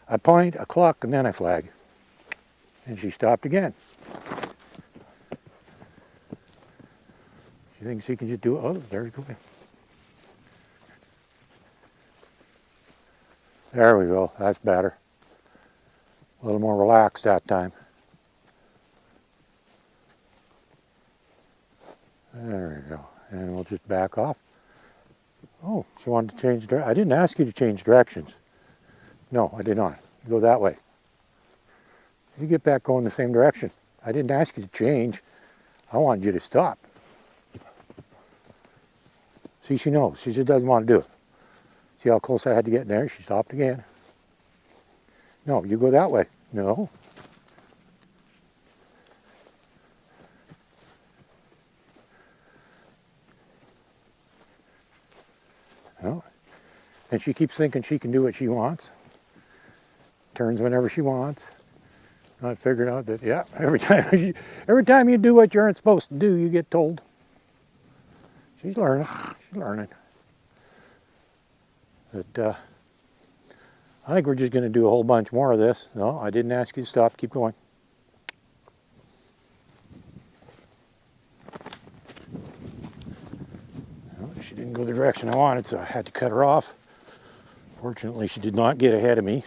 I point, I cluck, and then I flag. And she stopped again. She thinks she can just do it. Oh, there you go. There we go. That's better. A little more relaxed that time. There we go. And we'll just back off. Oh, she wanted to change direction. I didn't ask you to change directions. No, I did not. Go that way. You get back going the same direction. I didn't ask you to change. I wanted you to stop. See, she knows. She just doesn't want to do it. See how close I had to get in there? She stopped again. No, you go that way. No. No. And she keeps thinking she can do what she wants. Turns whenever she wants. I figured out that, yeah, every time you do what you aren't supposed to do, you get told. She's learning. She's learning. But I think we're just going to do a whole bunch more of this. No, I didn't ask you to stop. Keep going. Well, she didn't go the direction I wanted, so I had to cut her off. Fortunately, she did not get ahead of me.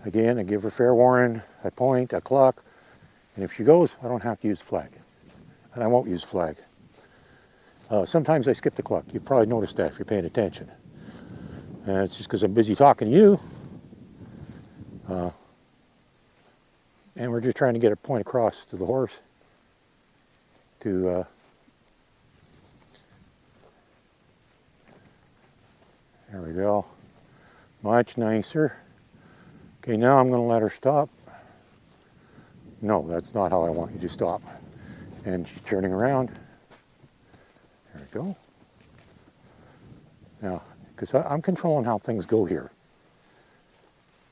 Again, I give her fair warning. I point, I cluck. And if she goes, I don't have to use the flag. And I won't use the flag. Sometimes I skip the cluck. You probably noticed that if you're paying attention. And it's just because I'm busy talking to you. And we're just trying to get a point across to the horse. There we go. Much nicer. Okay, now I'm going to let her stop. No, that's not how I want you to stop. And she's turning around. There we go. Now, because I'm controlling how things go here.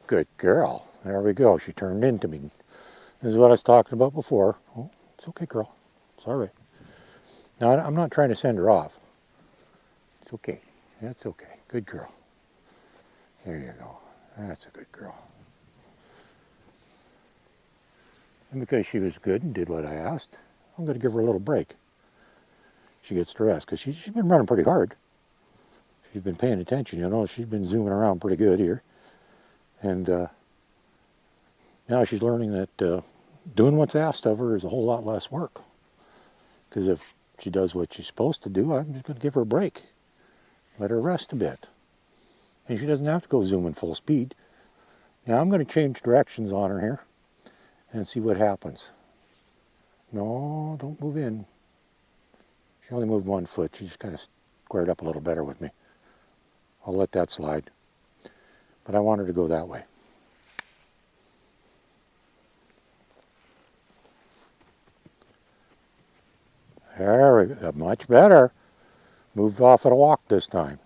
Good girl. There we go. She turned into me. This is what I was talking about before. Oh, it's okay, girl. It's all right. Now, I'm not trying to send her off. It's okay. That's okay. Good girl. There you go. That's a good girl. And because she was good and did what I asked, I'm going to give her a little break. She gets to rest because she's been running pretty hard. She's been paying attention, you know. She's been zooming around pretty good here. And now she's learning that doing what's asked of her is a whole lot less work. Because if she does what she's supposed to do, I'm just going to give her a break. Let her rest a bit. And she doesn't have to go zooming full speed. Now I'm going to change directions on her here and see what happens. No, don't move in. She only moved 1 foot. She just kind of squared up a little better with me. I'll let that slide. But I want her to go that way. There we go. Much better. Moved off at a walk this time.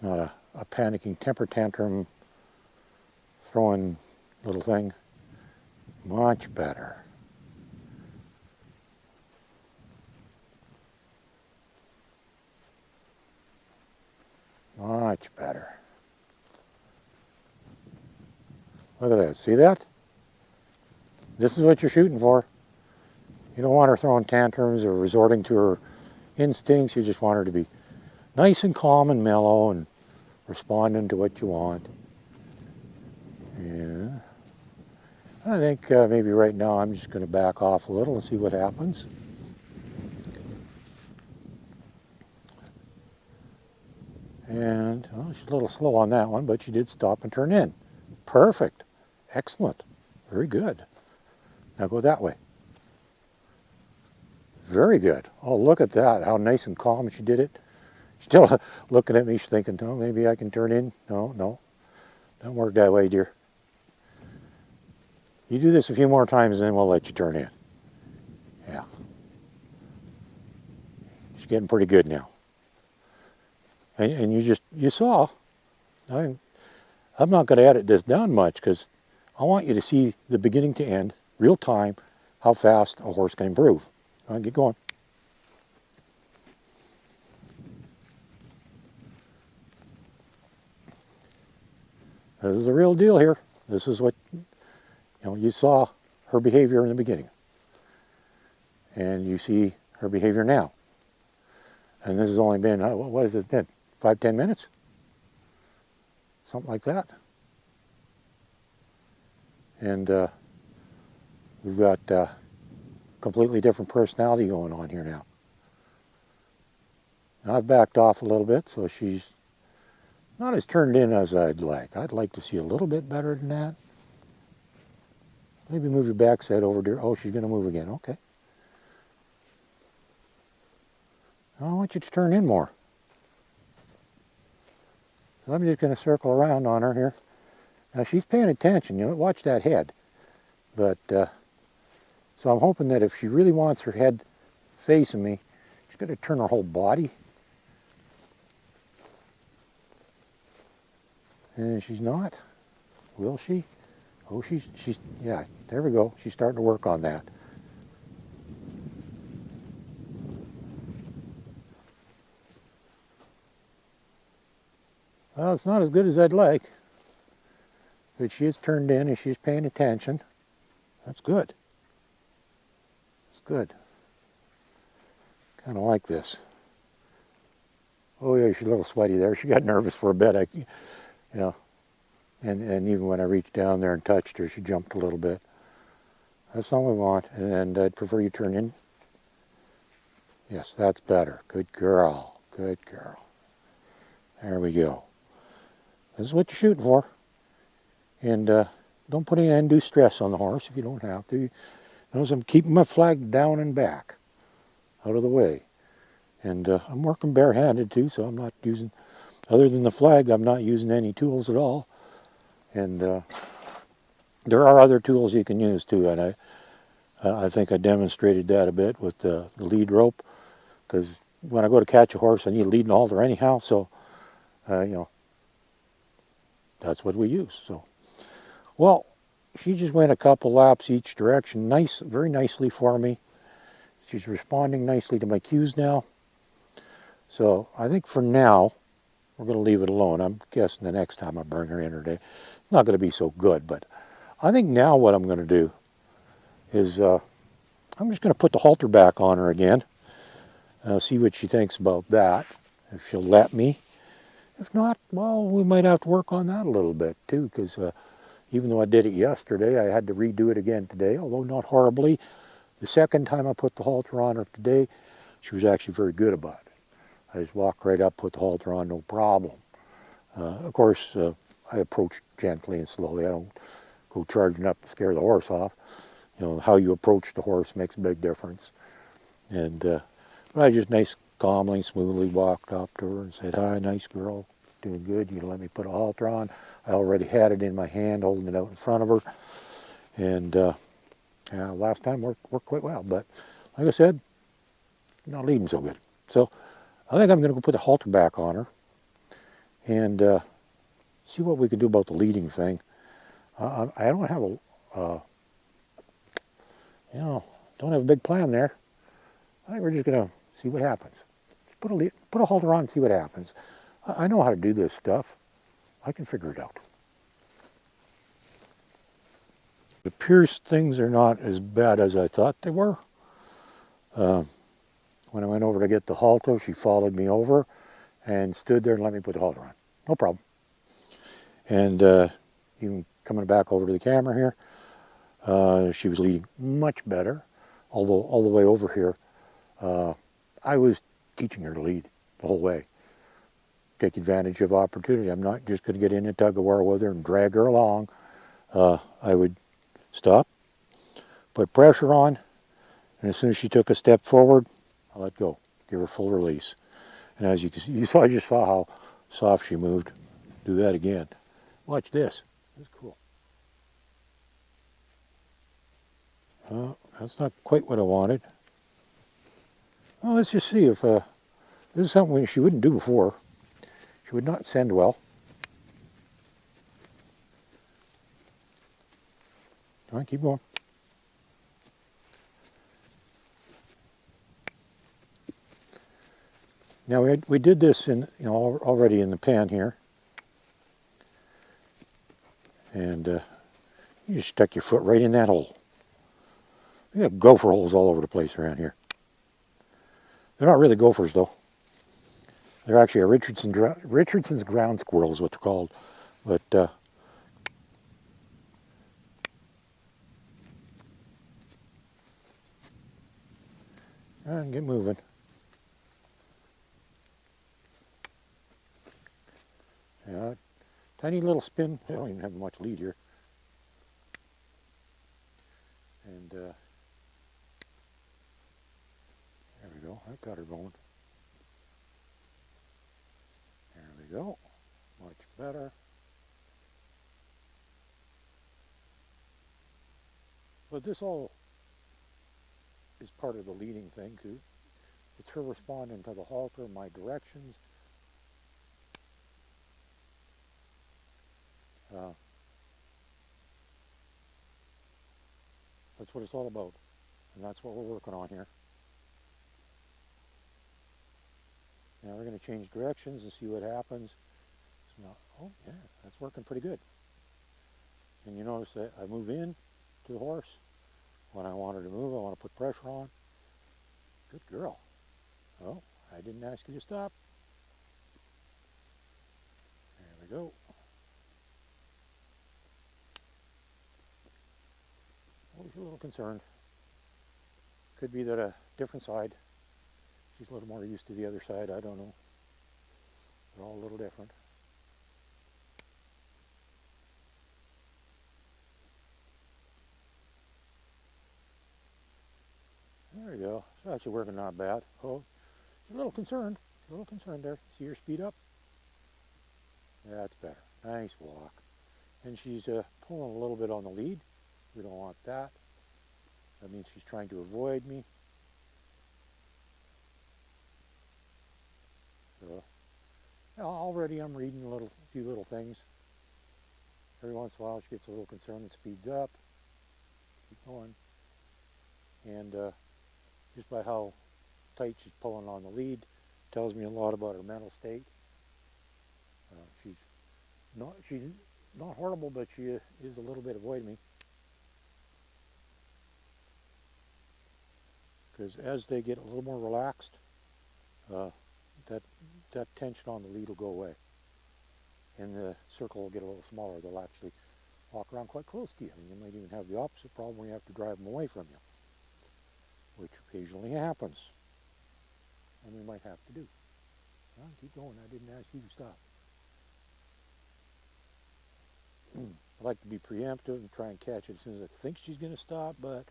Not a panicking temper tantrum throwing little thing. Much better. Much better. Look at that. See that? This is what you're shooting for. You don't want her throwing tantrums or resorting to her instincts. You just want her to be nice and calm and mellow and responding to what you want. Yeah. I think maybe right now I'm just going to back off a little and see what happens. And well, she's a little slow on that one, but she did stop and turn in. Perfect. Excellent. Very good. Now go that way. Very good. Oh, look at that. How nice and calm she did it. Still looking at me, she's thinking, oh, maybe I can turn in. No. Don't work that way, dear. You do this a few more times and then we'll let you turn in. Yeah. getting pretty good now. And you saw, I'm not going to edit this down much because I want you to see the beginning to end, real time, how fast a horse can improve. All right, get going. This is the real deal here. This is what, you saw her behavior in the beginning. And you see her behavior now. And this has only been, what has it been, 5-10 minutes? Something like that. And we've got completely different personality going on here now. Now I've backed off a little bit, so she's not as turned in as I'd like. I'd like to see a little bit better than that. Maybe move your backside over there. Oh, she's going to move again. Okay. I want you to turn in more. So I'm just going to circle around on her here. Now she's paying attention. Watch that head. But so I'm hoping that if she really wants her head facing me, she's going to turn her whole body. And she's not. Will she? Oh, she's yeah, there we go. She's starting to work on that. Well, it's not as good as I'd like, but she is turned in and she's paying attention. That's good. It's good. Kind of like this. Oh yeah, she's a little sweaty there. She got nervous for a bit. And even when I reached down there and touched her, she jumped a little bit. That's not what we want. And I'd prefer you turn in. Yes, that's better. Good girl. Good girl. There we go. This is what you're shooting for. And don't put any undue stress on the horse if you don't have to. Notice I'm keeping my flag down and back, out of the way. And I'm working barehanded too, so I'm not using, other than the flag, I'm not using any tools at all. And there are other tools you can use too, and I think I demonstrated that a bit with the lead rope, because when I go to catch a horse, I need a lead and halter anyhow, so, that's what we use. So, well, she just went a couple laps each direction, very nicely for me. She's responding nicely to my cues now. So I think for now, we're going to leave it alone. I'm guessing the next time I bring her in today, it's not going to be so good. But I think now what I'm going to do is I'm just going to put the halter back on her again. See what she thinks about that, if she'll let me. If not, well, we might have to work on that a little bit too, because even though I did it yesterday, I had to redo it again today, although not horribly. The second time I put the halter on her today, she was actually very good about it. I just walked right up, put the halter on, no problem. Of course, I approach gently and slowly. I don't go charging up and scare the horse off. How you approach the horse makes a big difference. And but I just calmly, smoothly walked up to her and said, "Hi, nice girl, doing good. You let me put a halter on." I already had it in my hand, holding it out in front of her. And last time worked quite well. But like I said, not leading so good. So I think I'm going to go put the halter back on her and see what we can do about the leading thing. I don't have don't have a big plan there. I think we're just going to see what happens. Just put a halter on and see what happens. I know how to do this stuff. I can figure it out. It appears things are not as bad as I thought they were. When I went over to get the halter, she followed me over and stood there and let me put the halter on. No problem. And even coming back over to the camera here, she was leading much better. Although all the way over here, I was teaching her to lead the whole way. Take advantage of opportunity. I'm not just going to get in a tug of war with her and drag her along. I would stop, put pressure on, and as soon as she took a step forward, I let go, give her full release. And as you can see, I just saw how soft she moved. Do that again. Watch this. This is cool. That's not quite what I wanted. Well, let's just see if This is something she wouldn't do before. She would not send well. All right, keep going. Now we did this in already in the pen here, and you just stuck your foot right in that hole. We have gopher holes all over the place around here. They're not really gophers though. They're actually a Richardson's ground squirrel is what they're called, but get moving. Yeah, tiny little spin. I don't even have much lead here. And there we go. I got her going. There we go. Much better. But this all is part of the leading thing, too. It's her responding to the halter, my directions. That's what it's all about. And that's what we're working on here. Now we're going to change directions and see what happens. So now, oh yeah, that's working pretty good. And you notice that I move in to the horse. When I want her to move, I want to put pressure on. Good girl. Oh, I didn't ask you to stop. There we go. Oh, she's a little concerned. Could be that a different side. She's a little more used to the other side. I don't know. They're all a little different. There we go. It's actually working not bad. Oh, she's a little concerned. A little concerned there. See her speed up? That's better. Nice walk. And she's pulling a little bit on the lead. We don't want that. That means she's trying to avoid me. So already I'm reading a few little things. Every once in a while she gets a little concerned and speeds up. Keep going. And just by how tight she's pulling on the lead tells me a lot about her mental state. She's not horrible, but she is a little bit avoiding me. Because as they get a little more relaxed, that tension on the lead will go away. And the circle will get a little smaller. They'll actually walk around quite close to you. And you might even have the opposite problem where you have to drive them away from you, which occasionally happens. And we might have to do. Well, keep going. I didn't ask you to stop. I like to be preemptive and try and catch it as soon as I think she's going to stop, but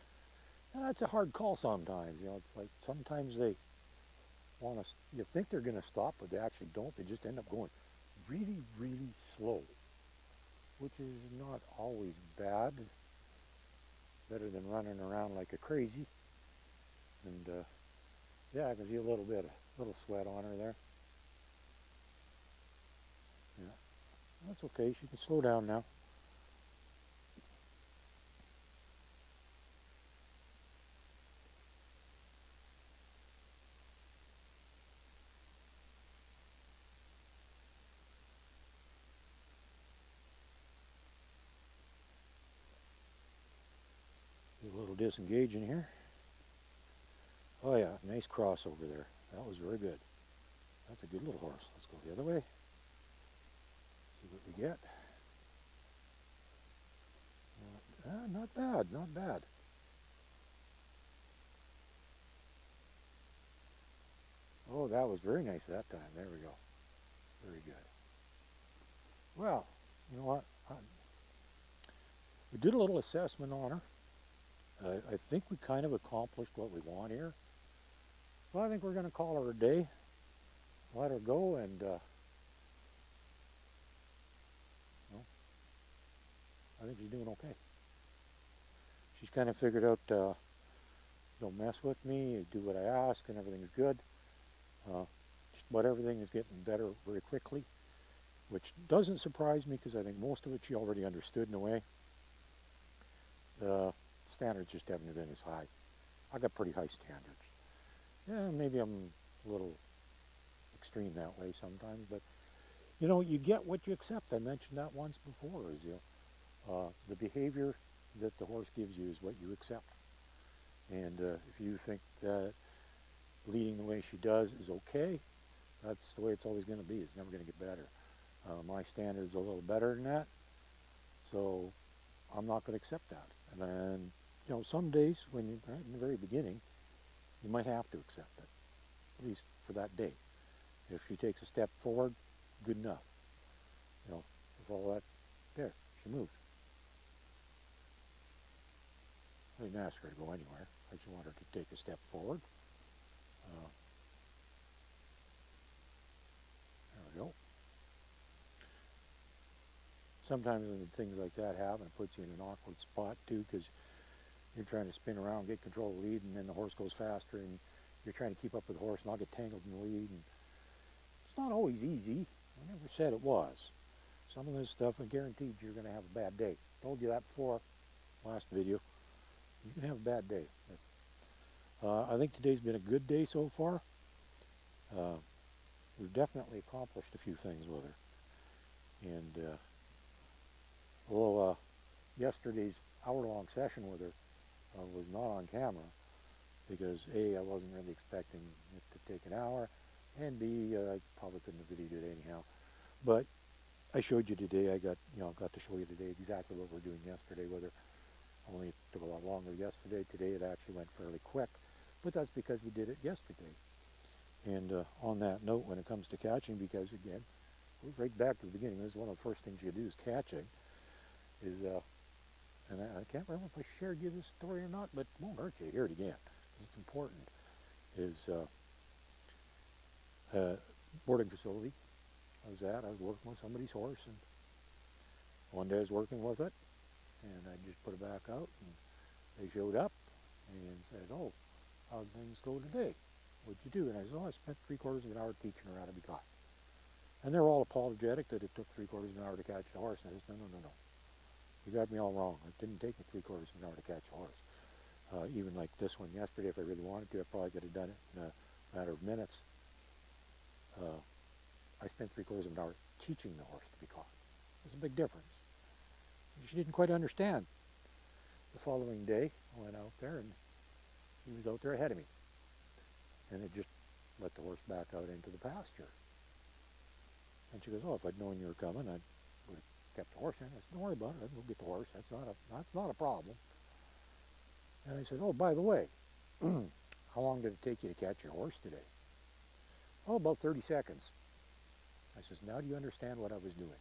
that's a hard call sometimes. It's like sometimes they want to, you think they're going to stop, but they actually don't. They just end up going really, really slow, which is not always bad. Better than running around like a crazy. And yeah, I can see a little sweat on her there. Yeah, that's okay. She can slow down now. Do a little disengaging here. Oh yeah, nice crossover there. That was very good. That's a good little horse. Let's go the other way. See what we get. Not bad, not bad. Oh, that was very nice that time. There we go. Very good. Well, you know what? We did a little assessment on her. I think we kind of accomplished what we want here. So I think we're going to call her a day. Let her go, and I think she's doing okay. She's kind of figured out, don't mess with me, do what I ask, and everything's good. just about everything is getting better very quickly, which doesn't surprise me because I think most of it she already understood in a way. The standards just haven't been as high. I got pretty high standards. Yeah, maybe I'm a little extreme that way sometimes, but you know, you get what you accept. I mentioned that once before, is the behavior that the horse gives you is what you accept. And if you think that leading the way she does is okay, that's the way it's always going to be. It's never going to get better. My standard's a little better than that, so I'm not going to accept that. And then, you know, some days when you're right in the very beginning, you might have to accept it, at least for that day. If she takes a step forward, good enough. You know, if all that, there, she moved. I didn't ask her to go anywhere. I just wanted her to take a step forward. There we go. Sometimes when things like that happen, it puts you in an awkward spot too, because you're trying to spin around, get control of the lead, and then the horse goes faster, and you're trying to keep up with the horse, and I'll get tangled in the lead. And it's not always easy. I never said it was. Some of this stuff, I guaranteed you're going to have a bad day. Told you that before, last video. You can have a bad day. But, I think today's been a good day so far. We've definitely accomplished a few things with her. And although yesterday's hour-long session with her was not on camera, because A, I wasn't really expecting it to take an hour, and B, I probably couldn't have videoed it anyhow. But I showed you today. I got to show you today exactly what we're doing yesterday with her. Only it took a lot longer yesterday. Today it actually went fairly quick, but that's because we did it yesterday. And on that note, when it comes to catching, because again, it goes right back to the beginning. This is one of the first things you do is catching. Is and I can't remember if I shared you this story or not, but it won't hurt you to hear it again because it's important. Is boarding facility. I was working with somebody's horse, and one day I was working with it, and I just put it back out, and they showed up and said, "Oh, how'd things go today? What'd you do?" And I said, "Oh, I spent 3/4 of an hour teaching her how to be caught." And they're all apologetic that it took 3/4 of an hour to catch the horse. And I said, "No. You got me all wrong. It didn't take me 3/4 of an hour to catch a horse. Even like this one yesterday, if I really wanted to, I probably could have done it in a matter of minutes. I spent 3/4 of an hour teaching the horse to be caught. There's a big difference." She didn't quite understand. The following day, I went out there, and she was out there ahead of me. And it just let the horse back out into the pasture. And she goes, "Oh, if I'd known you were coming, I would have kept the horse in." I said, "Don't worry about it. I'll get the horse. That's not a problem." And I said, "Oh, by the way, how long did it take you to catch your horse today?" "Oh, about 30 seconds. I says, "Now do you understand what I was doing?"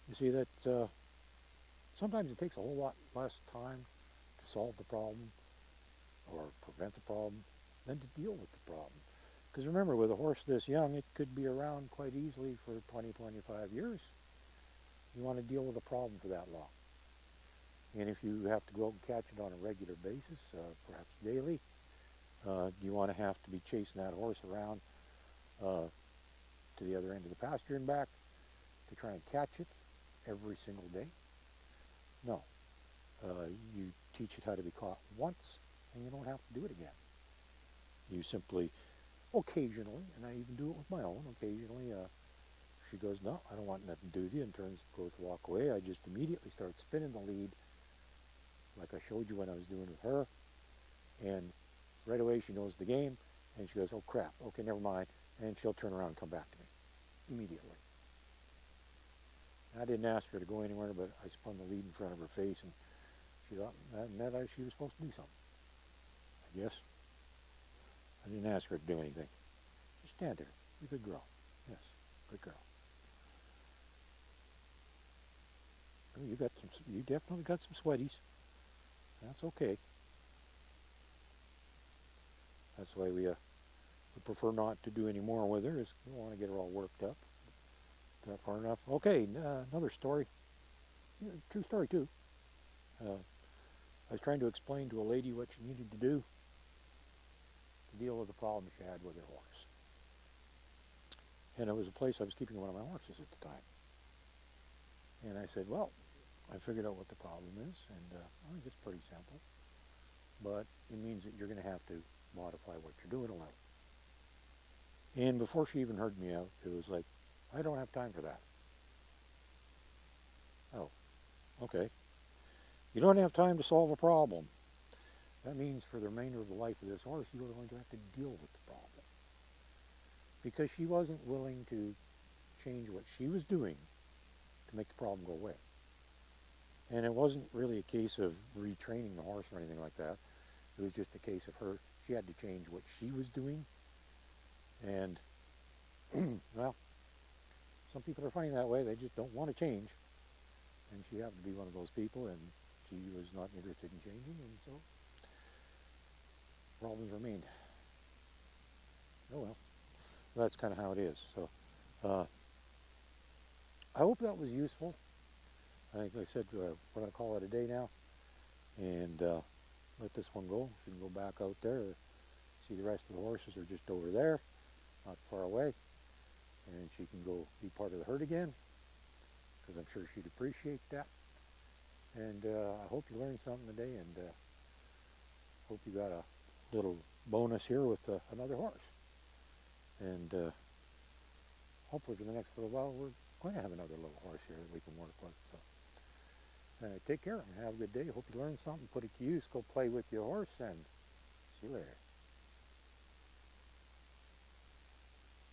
You see that sometimes it takes a whole lot less time to solve the problem or prevent the problem than to deal with the problem. Because remember, with a horse this young, it could be around quite easily for 20, 25 years. You want to deal with a problem for that long. And if you have to go out and catch it on a regular basis, perhaps daily, you want to have to be chasing that horse around to the other end of the pasture and back to try and catch it every single day? No. You teach it how to be caught once, and you don't have to do it again. You simply, occasionally, and I even do it with my own, occasionally, she goes, "No, I don't want nothing to do with you," and goes to walk away. I just immediately start spinning the lead, like I showed you when I was doing with her, and right away she knows the game, and she goes, "Oh crap, okay, never mind," and she'll turn around and come back to me immediately. I didn't ask her to go anywhere, but I spun the lead in front of her face, and she thought that meant she was supposed to do something. I guess. I didn't ask her to do anything. Just stand there. Be a good girl. Yes, good girl. Oh, you definitely got some sweaties. That's okay. That's why we prefer not to do any more with her, is we don't want to get her all worked up. Got far enough. Okay, another story. True story too. I was trying to explain to a lady what she needed to do to deal with the problem she had with her horse. And it was a place I was keeping one of my horses at the time. And I said, well, I figured out what the problem is, and I think it's pretty simple. But it means that you're going to have to modify what you're doing a little. And before she even heard me out, it was like, I don't have time for that. Oh, okay. You don't have time to solve a problem. That means for the remainder of the life of this horse, you are going to have to deal with the problem. Because she wasn't willing to change what she was doing to make the problem go away. And it wasn't really a case of retraining the horse or anything like that. It was just a case of her, she had to change what she was doing. And, well, some people are funny that way. They just don't want to change. And she happened to be one of those people, and she was not interested in changing, and so problems remained. Oh well, that's kind of how it is. So I hope that was useful. I think, like I said, we're going to call it a day now, and let this one go. She can go back out there. See, the rest of the horses are just over there, not far away, and she can go be part of the herd again, because I'm sure she'd appreciate that. And I hope you learned something today, and hope you got a little bonus here with another horse. And hopefully for the next little while, we're going to have another little horse here that we can work with. So take care and have a good day. Hope you learned something, put it to use, go play with your horse, and see you later.